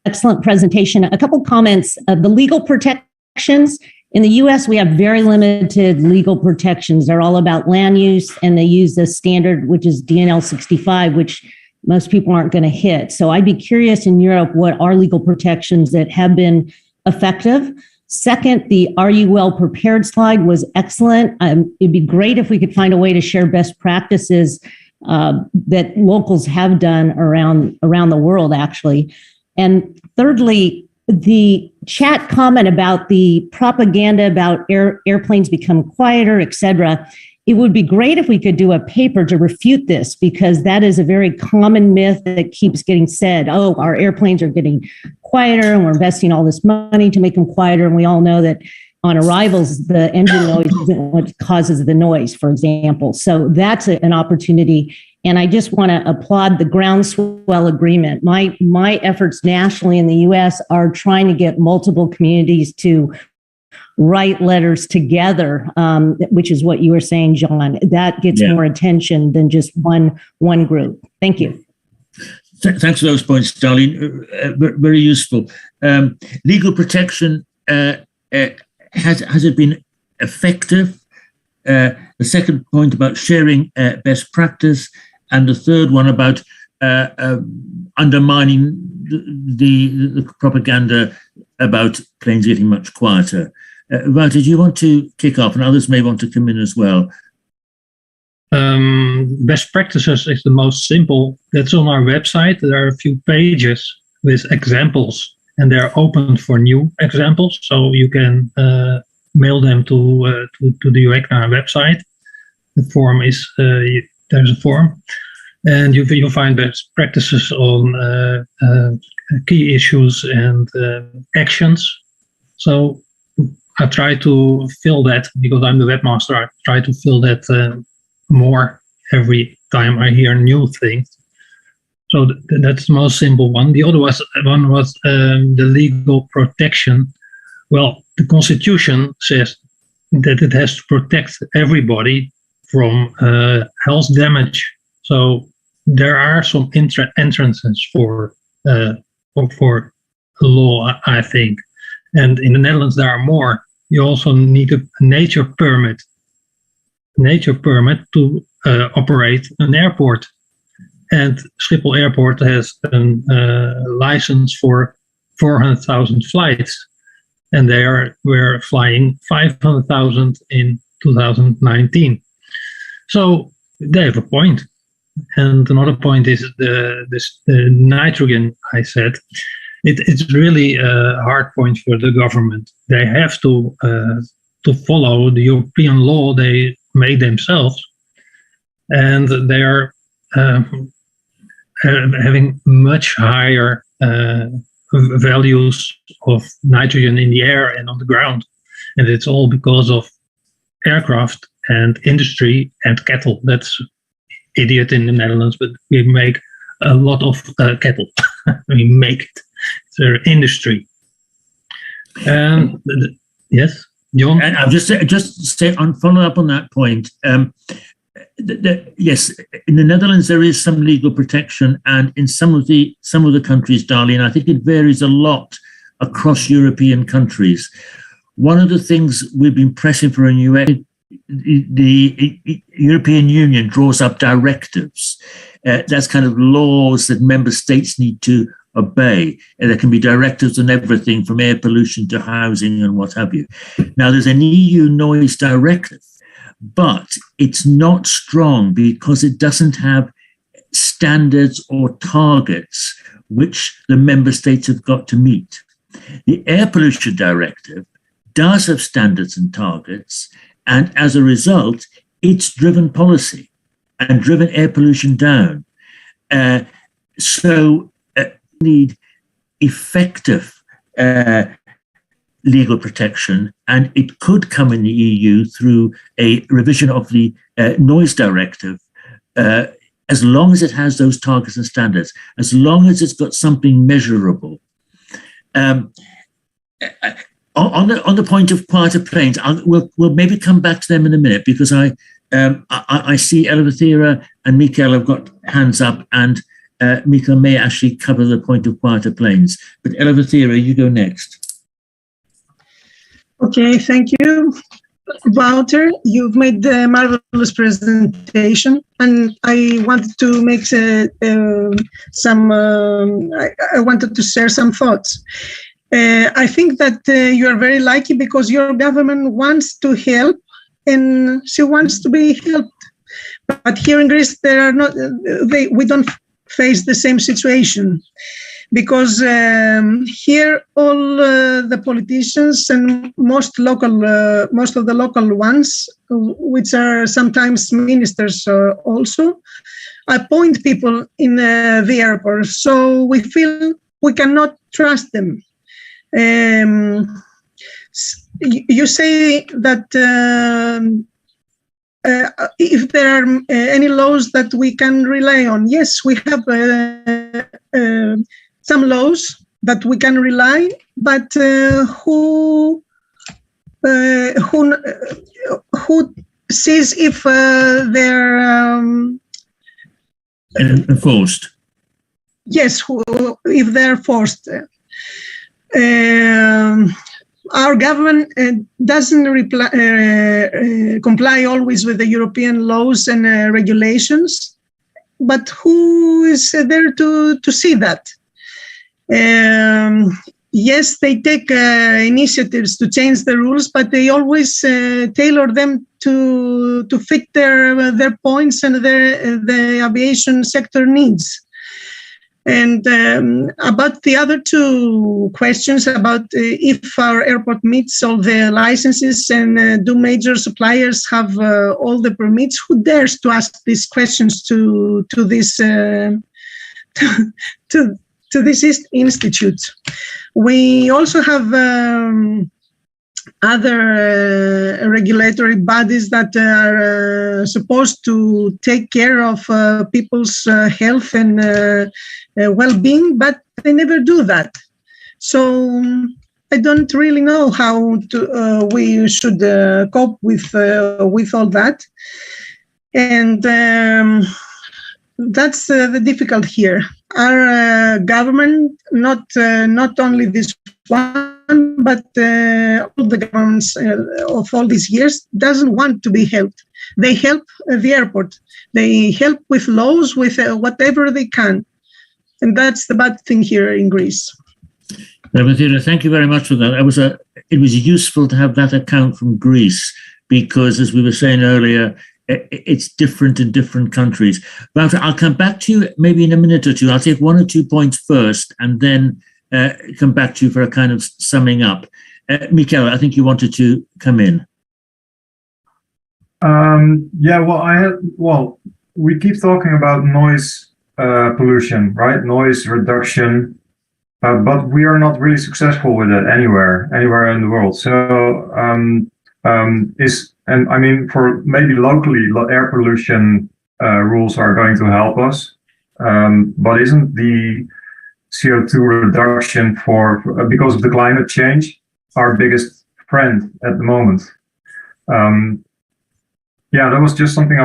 excellent presentation. A couple comments. The legal protections. In the US, we have very limited legal protections. They're all about land use, and they use the standard, which is DNL 65, which most people aren't going to hit. So I'd be curious in Europe, what are legal protections that have been effective? Second, the "Are you well prepared" slide was excellent. It'd be great if we could find a way to share best practices that locals have done around the world, actually. And thirdly, the chat comment about the propaganda about airplanes become quieter, et cetera. It would be great if we could do a paper to refute this, because that is a very common myth that keeps getting said. Oh, our airplanes are getting quieter and we're investing all this money to make them quieter. And we all know that on arrivals, the engine noise isn't what causes the noise, for example. So that's an opportunity. And I just want to applaud the groundswell agreement. My efforts nationally in the US are trying to get multiple communities to write letters together, which is what you were saying, John. That gets more attention than just one group. Thank you. Thanks for those points, Darlene. Very useful. Legal protection, has it been effective? The second point about sharing best practice, and the third one about undermining the propaganda about planes getting much quieter. Wouter, do you want to kick off? And others may want to come in as well. Best practices is the most simple. That's on our website. There are a few pages with examples, and they're open for new examples. So you can mail them to the UECNA website. The form is, there's a form. And you'll find best practices on key issues and actions. So I try to fill that, because I'm the webmaster. I try to fill that more every time I hear new things. So that's the most simple one. The other one was the legal protection. Well, the Constitution says that it has to protect everybody from health damage. So there are some entrances for law, I think. And in the Netherlands, there are more. You also need a nature permit to operate an airport. And Schiphol Airport has a license for 400,000 flights. And we're flying 500,000 in 2019. So they have a point. And another point is the nitrogen. I said it's really a hard point for the government. They have to follow the European law they made themselves, and they are having much higher values of nitrogen in the air and on the ground, and it's all because of aircraft and industry and cattle. That's idiot in the Netherlands, but we make a lot of cattle. We make it. It's our industry. Yes, John? And I'll just say on follow up on that point. Yes, in the Netherlands there is some legal protection, and in some of the countries, Darlene, I think it varies a lot across European countries. One of the things we've been pressing for a new the European Union draws up directives. That's kind of laws that member states need to obey. And there can be directives on everything from air pollution to housing and what have you. Now, there's an EU noise directive, but it's not strong because it doesn't have standards or targets which the member states have got to meet. The air pollution directive does have standards and targets, and as a result, it's driven policy and driven air pollution down. So need effective legal protection, and it could come in the EU through a revision of the noise directive, as long as it has those targets and standards, as long as it's got something measurable. On the point of quieter planes, we'll maybe come back to them in a minute, because I see Elvira and Mikael have got hands up, and Mikael may actually cover the point of quieter planes. But Elvira, you go next. Okay, thank you, Wouter. You've made a marvelous presentation, and I wanted to make I wanted to share some thoughts. I think that you are very lucky because your government wants to help and she wants to be helped. But here in Greece, we don't face the same situation, because here all the politicians and most of the local ones, which are sometimes ministers also, appoint people in the airport. So we feel we cannot trust them. You say that if there are any laws that we can rely on, yes, we have some laws that we can rely, but who sees if they're enforced? Yes, if they're forced. Our government doesn't comply always with the European laws and regulations, but who is there to see that? Yes, they take initiatives to change the rules, but they always tailor them to fit their points and the aviation sector needs. And about the other two questions about if our airport meets all the licenses and do major suppliers have all the permits, who dares to ask these questions to this institute? We also have other regulatory bodies that are supposed to take care of people's health and well-being, but they never do that. So I don't really know how we should cope with all that, and that's the difficult here. Our government, not only this one, but all the governments of all these years, doesn't want to be helped. They help the airport. They help with laws, with whatever they can. And that's the bad thing here in Greece. Mathilda, thank you very much for that. It was useful to have that account from Greece, because, as we were saying earlier, it's different in different countries. But I'll come back to you maybe in a minute or two. I'll take 1 or 2 points first and then come back to you for a kind of summing up. Michael, I think you wanted to come in. We keep talking about noise pollution, right? Noise reduction, but we are not really successful with it anywhere in the world. So, for maybe locally, air pollution rules are going to help us, but isn't the CO2 reduction because of the climate change our biggest friend at the moment? That was just something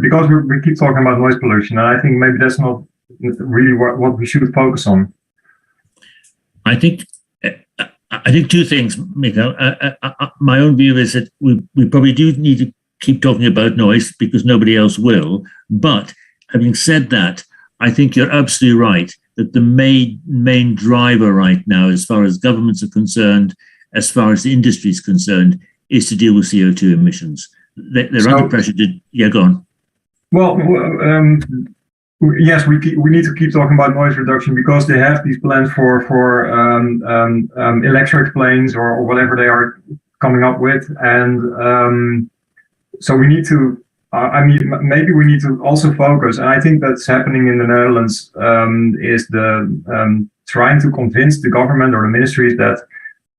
because we keep talking about noise pollution, and I think maybe that's not really what we should focus on. I think 2 things, Michael. My own view is that we probably do need to keep talking about noise because nobody else will. But having said that, I think you're absolutely right that the main driver right now, as far as governments are concerned, as far as the industry is concerned, is to deal with CO2 emissions. They're under pressure to... Yeah, go on. Well, yes, we need to keep talking about noise reduction because they have these plans for electric planes or whatever they are coming up with, and so we need to. Maybe we need to also focus, and I think that's happening in the Netherlands. Is the trying to convince the government or the ministries that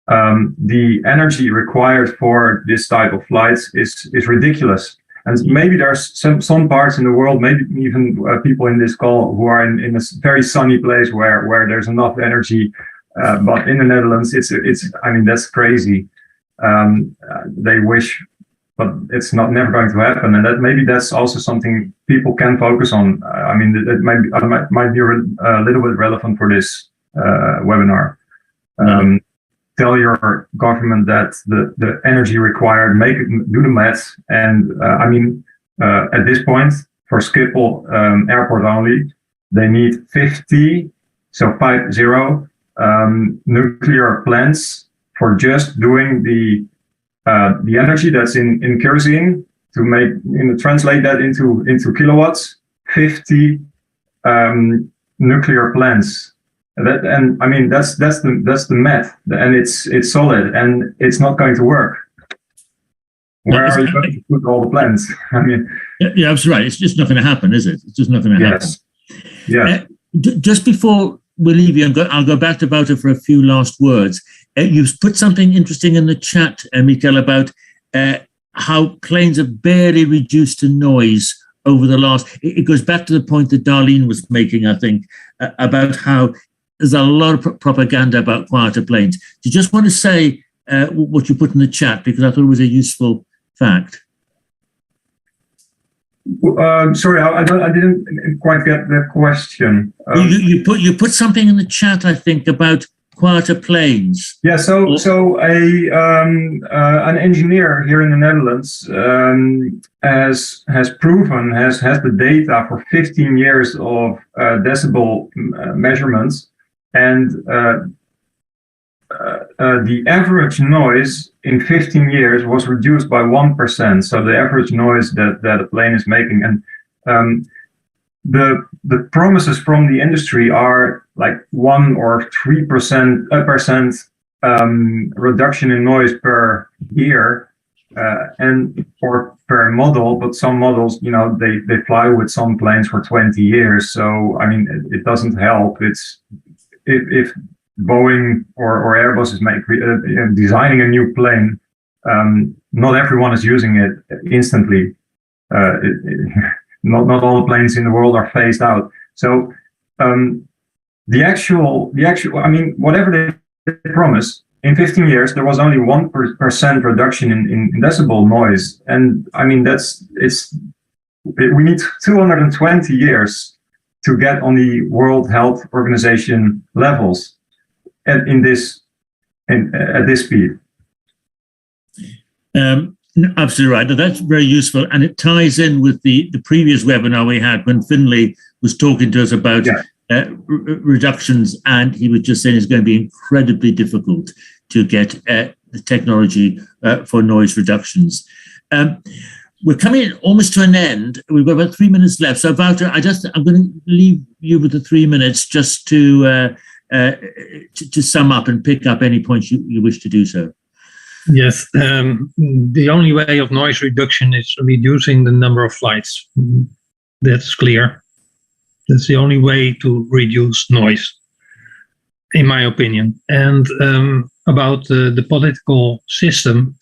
the energy required for this type of flights is ridiculous. And maybe there's some parts in the world, maybe even people in this call who are in a very sunny place where there's enough energy. But in the Netherlands, it's that's crazy. They wish, but it's never going to happen. And maybe that's also something people can focus on. It might be a little bit relevant for this webinar. Tell your government that the energy required, do the math, and at this point for Schiphol airport only, they need 50 nuclear plants for just doing the energy that's in kerosene to translate that into kilowatts. 50 nuclear plants. That's the math, and it's solid, and it's not going to work. Where are you going to put all the plans? Yeah, that's right. It's just not going to happen, is it? It's just not going to happen. Yes. Just before we leave you, I'll go back to Wouter for a few last words. You've put something interesting in the chat, Michael, about how planes are barely reduced to noise over the last. It goes back to the point that Darlene was making, I think, about how there's a lot of propaganda about quieter planes. Do you just want to say what you put in the chat, because I thought it was a useful fact? Sorry, I didn't quite get the question. You put something in the chat, I think, about quieter planes. Yeah. So an engineer here in the Netherlands has the data for 15 years of decibel measurements. And the average noise in 15 years was reduced by 1%. So the average noise that a plane is making, and the promises from the industry are like 1 or 3% reduction in noise per year, or per model. But some models, they fly with some planes for 20 years. So it doesn't help. If Boeing or Airbus is designing a new plane, not everyone is using it instantly. Not all the planes in the world are phased out. So the actual, whatever they promise, in 15 years there was only 1% reduction in decibel noise, and we need 220 years to get on the World Health Organization levels at this speed. Absolutely right. That's very useful, and it ties in with the previous webinar we had when Finlay was talking to us about reductions, and he was just saying it's going to be incredibly difficult to get the technology for noise reductions. we're coming almost to an end. We've got about 3 minutes left. So, Wouter, I'm going to leave you with the 3 minutes just to sum up and pick up any points you wish to do so. Yes, the only way of noise reduction is reducing the number of flights. That's clear. That's the only way to reduce noise, in my opinion. And about the political system,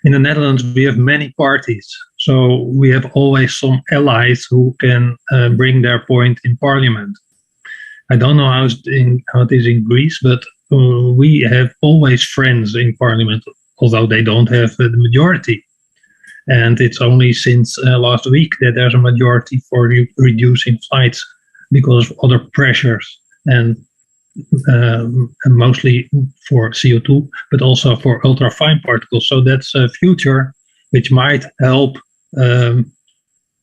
in the Netherlands, we have many parties. So we have always some allies who can bring their point in parliament. I don't know how it is in Greece, but we have always friends in parliament, although they don't have the majority. And it's only since last week that there's a majority for reducing flights because of other pressures, and mostly for CO2, but also for ultrafine particles. So that's a future which might help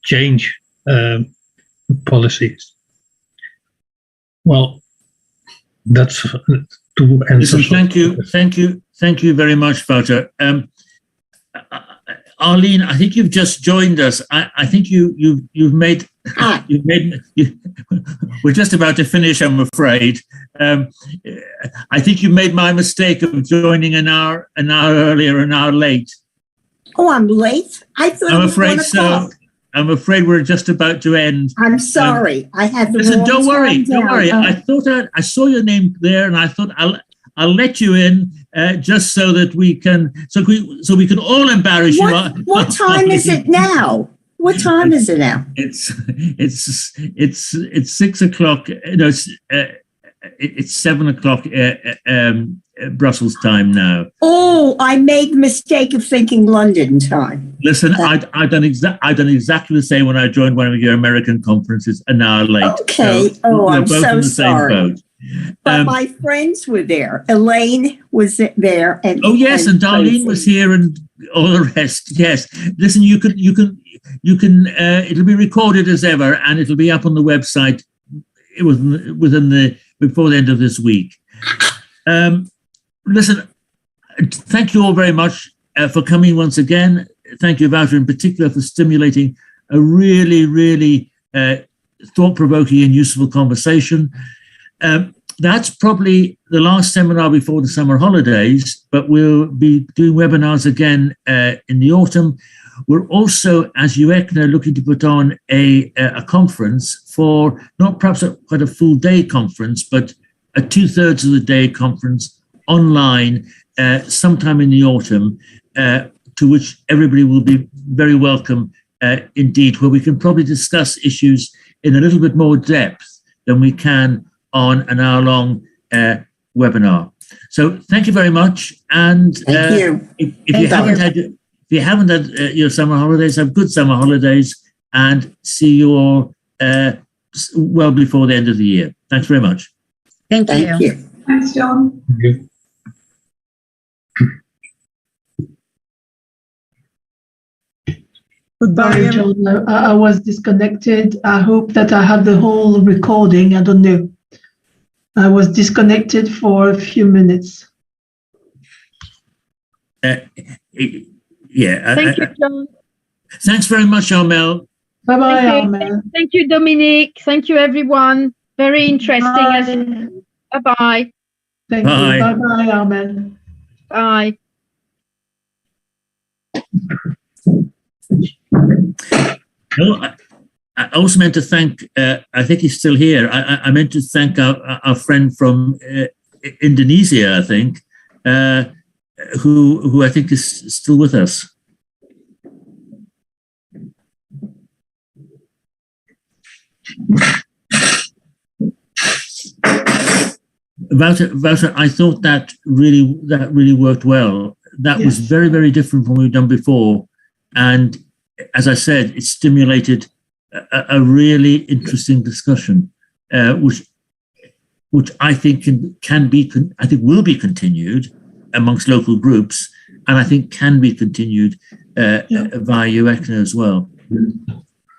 change policies. Well, that's to answer. Listen, thank you very much, Wouter. Arlene, I think you've just joined us. I think you've made. We're just about to finish, I'm afraid. I think you made my mistake of joining an hour earlier, an hour late. Oh, I'm late? I thought I'm it was afraid 1 so. o'clock. I'm afraid we're just about to end. I'm sorry. I had the Listen, wrong don't worry. time Don't worry. down. I thought I saw your name there, and I thought I'll let you in just so that we can we can all embarrass you. What time is it now? What time is it now? It's 6 o'clock. No, it's 7 o'clock Brussels time now. Oh, I made the mistake of thinking London time. Listen, I've done exactly the same when I joined one of your American conferences an hour late. Okay. So I'm both so in the same sorry. boat. But my friends were there. Elaine was there, and and Darlene was here, and all the rest. Yes, listen, you can. It'll be recorded as ever, and it'll be up on the website before the end of this week. Listen, thank you all very much for coming once again. Thank you, Wouter, in particular, for stimulating a really, really thought-provoking and useful conversation. That's probably the last seminar before the summer holidays, but we'll be doing webinars again in the autumn. We're also, as UECNA, looking to put on a conference for not perhaps quite a full day conference, but a 2/3 of the day conference online sometime in the autumn, to which everybody will be very welcome indeed, where we can probably discuss issues in a little bit more depth than we can on an hour-long webinar. So thank you very much. And thank you. If you haven't had your summer holidays, have good summer holidays, and see you all well before the end of the year. Thanks very much. Thank you. Thanks, John. Thank you. Goodbye, John. I was disconnected. I hope that I have the whole recording. I don't know. I was disconnected for a few minutes. Yeah. Thank you, John. Thanks very much, Armel. Bye-bye, Armel. Thank you, Dominique. Thank you, everyone. Very interesting. Bye-bye. Thank you. Bye-bye, Armel. Bye. No, I also meant to thank, I think he's still here. I meant to thank our friend from Indonesia, I think, who I think is still with us. Wouter, I thought that really worked well. That was very, very different from what we've done before. And as I said, it stimulated a really interesting discussion, which I think will be continued amongst local groups, and I think can be continued via UECNA as well.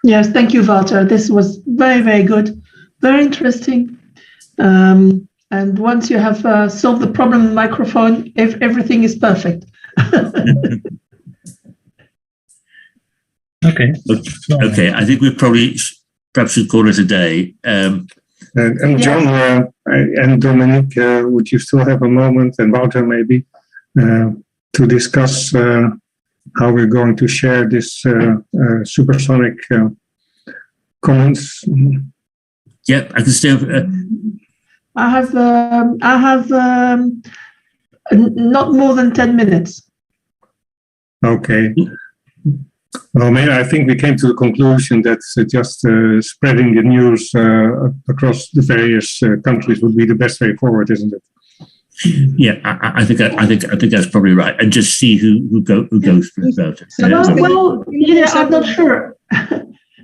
Yes, thank you, Wouter. This was very, very good, very interesting. And once you have solved the problem with the microphone, everything is perfect. Okay. Okay, I think we perhaps should call it a day. And John and Dominique, would you still have a moment, and Wouter maybe, to discuss how we're going to share this supersonic comments? Yep, I can still. I have not more than 10 minutes. Okay. Well, maybe I think we came to the conclusion that just spreading the news across the various countries would be the best way forward, isn't it? Yeah, I think that's probably right, and just see who goes through about it. Well, I'm not sure.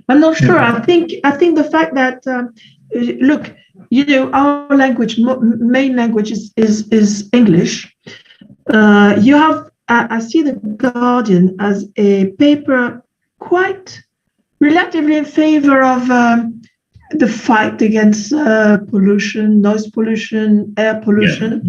I'm not sure. I think the fact that look, our language, main language is English. You have. I see the Guardian as a paper quite relatively in favor of the fight against pollution, noise pollution, air pollution,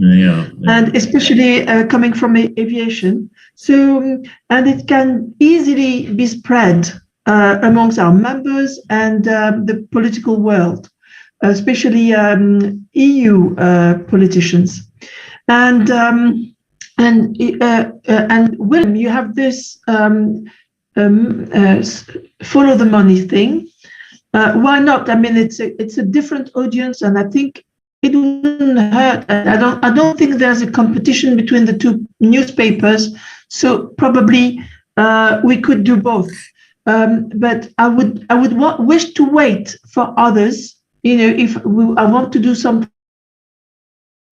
and especially coming from aviation. So, and it can easily be spread amongst our members and the political world, especially EU politicians. And William, you have this follow the money thing. Why not? I mean, it's a different audience, and I think it wouldn't hurt. I don't think there's a competition between the two newspapers, so probably we could do both. But I would wish to wait for others. If I want to do something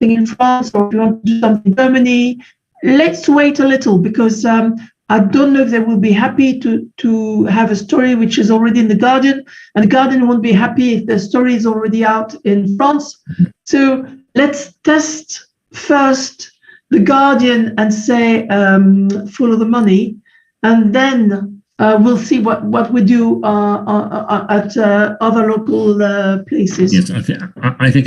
in France, or if you want to do something in Germany, let's wait a little, because I don't know if they will be happy to have a story which is already in the Guardian, and the Guardian won't be happy if the story is already out in France. So let's test first the Guardian and say follow the money, and then we'll see what we do at other local places. Yes, I think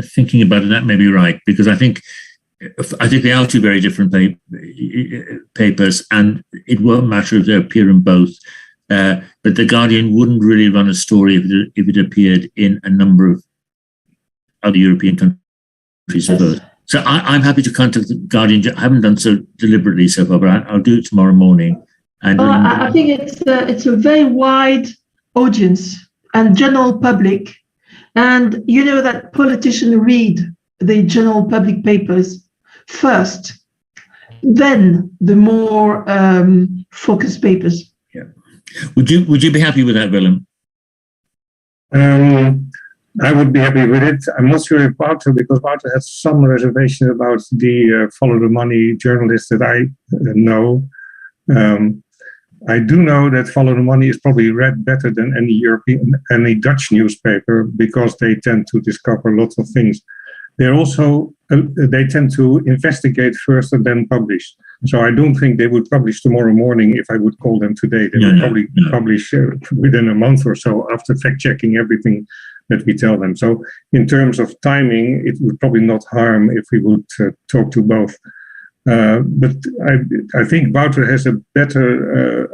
thinking about it, that may be right, because I think they are two very different papers, and it won't matter if they appear in both. But the Guardian wouldn't really run a story if it appeared in a number of other European countries. Yes. So I'm happy to contact the Guardian. I haven't done so deliberately so far, but I'll do it tomorrow morning. And I think it's a very wide audience and general public, and that politicians read the general public papers first, then the more focused papers. Yeah. Would you be happy with that, Willem? I would be happy with it. I'm not sure if Wouter, because Wouter has some reservation about the follow the money journalists that I know. I do know that Follow the Money is probably read better than any Dutch newspaper, because they tend to discover lots of things. They tend to investigate first and then publish. So I don't think they would publish tomorrow morning if I would call them today. They would probably publish within a month or so, after fact-checking everything that we tell them. So in terms of timing, it would probably not harm if we would talk to both. But I think Wouter has a better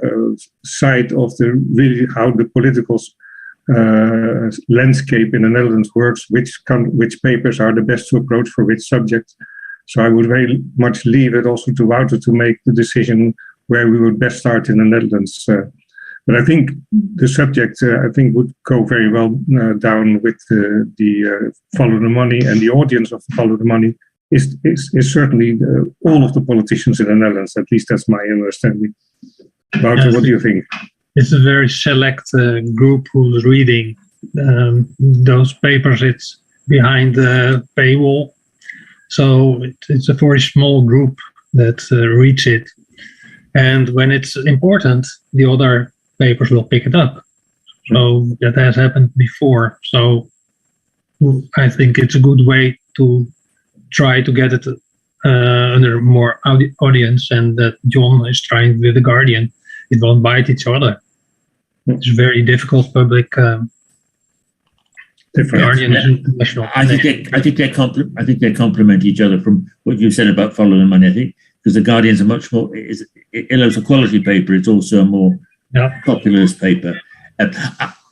side of really how the political landscape in the Netherlands works, which papers are the best to approach for which subject. So I would very much leave it also to Wouter to make the decision where we would best start in the Netherlands. But I think the subject, would go very well down with the Follow the Money, and the audience of Follow the Money is certainly all of the politicians in the Netherlands. At least that's my understanding. Wouter, what do you think? It's a very select group who's reading those papers. It's behind the paywall. So it's a very small group that reads it. And when it's important, the other papers will pick it up. So that has happened before. So I think it's a good way to try to get it under more audience, and that John is trying with the Guardian. It won't bite each other. It's very difficult public. Guardian is international. I think they complement each other. From what you said about Follow the Money, I think, because the Guardian's a much more, it's a quality paper. It's also a more populist paper.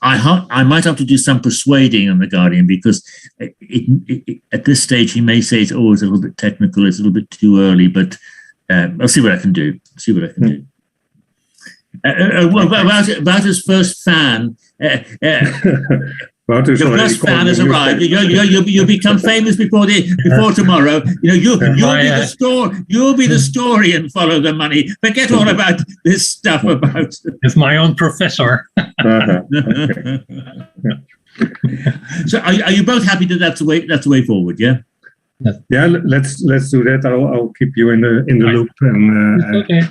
I might have to do some persuading on the Guardian, because at this stage he may say it's always a little bit technical, it's a little bit too early, but I'll see what I can do. About his first fan. Your first fan has arrived. You'll become famous before tomorrow. You'll be the story and follow the money. Forget all about this stuff about. It's my own professor. So, are you both happy that that's the way forward? Yeah. Yeah. Let's do that. I'll keep you in the loop. And okay.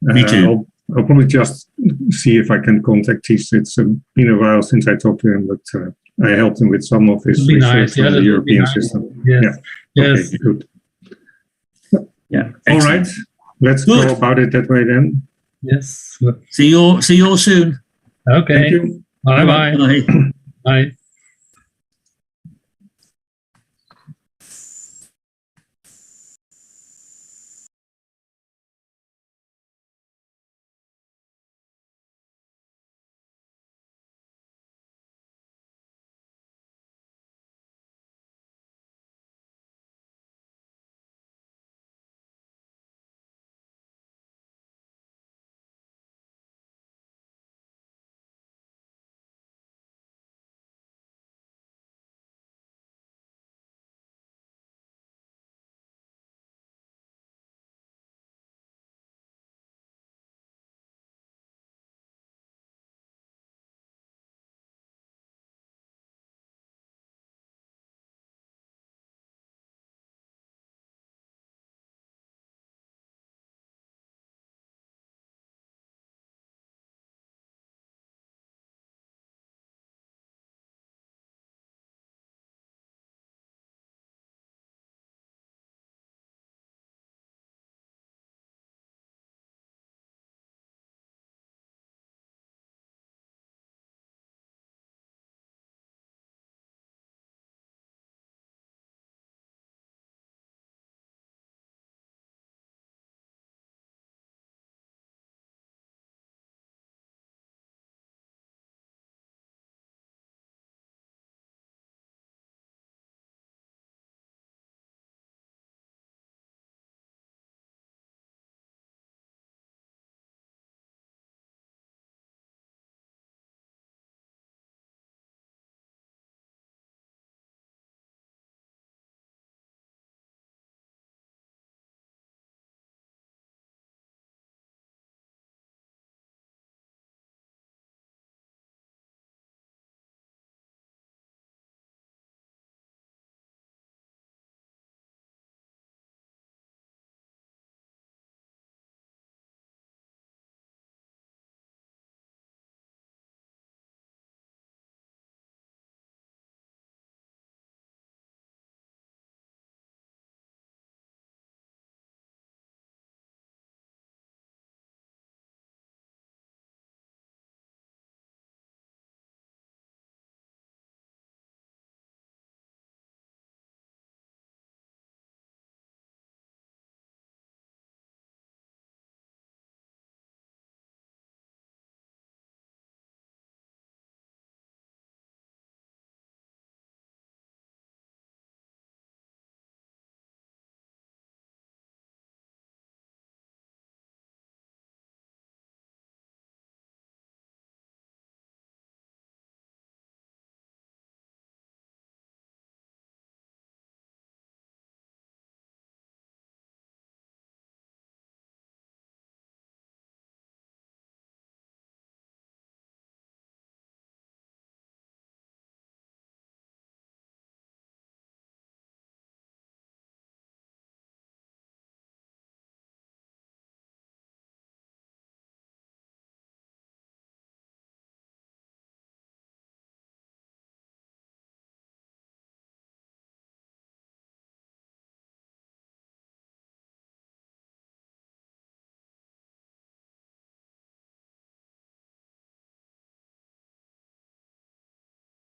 Me too. I'll probably just see if I can contact Ties. It's been a while since I talked to him, but I helped him with some of his research on the European system. Yes. Yeah. Okay, good. Yeah. All right. Let's go about it that way then. Yes. See you all soon. Okay. Thank you. Bye-bye. Bye. Bye.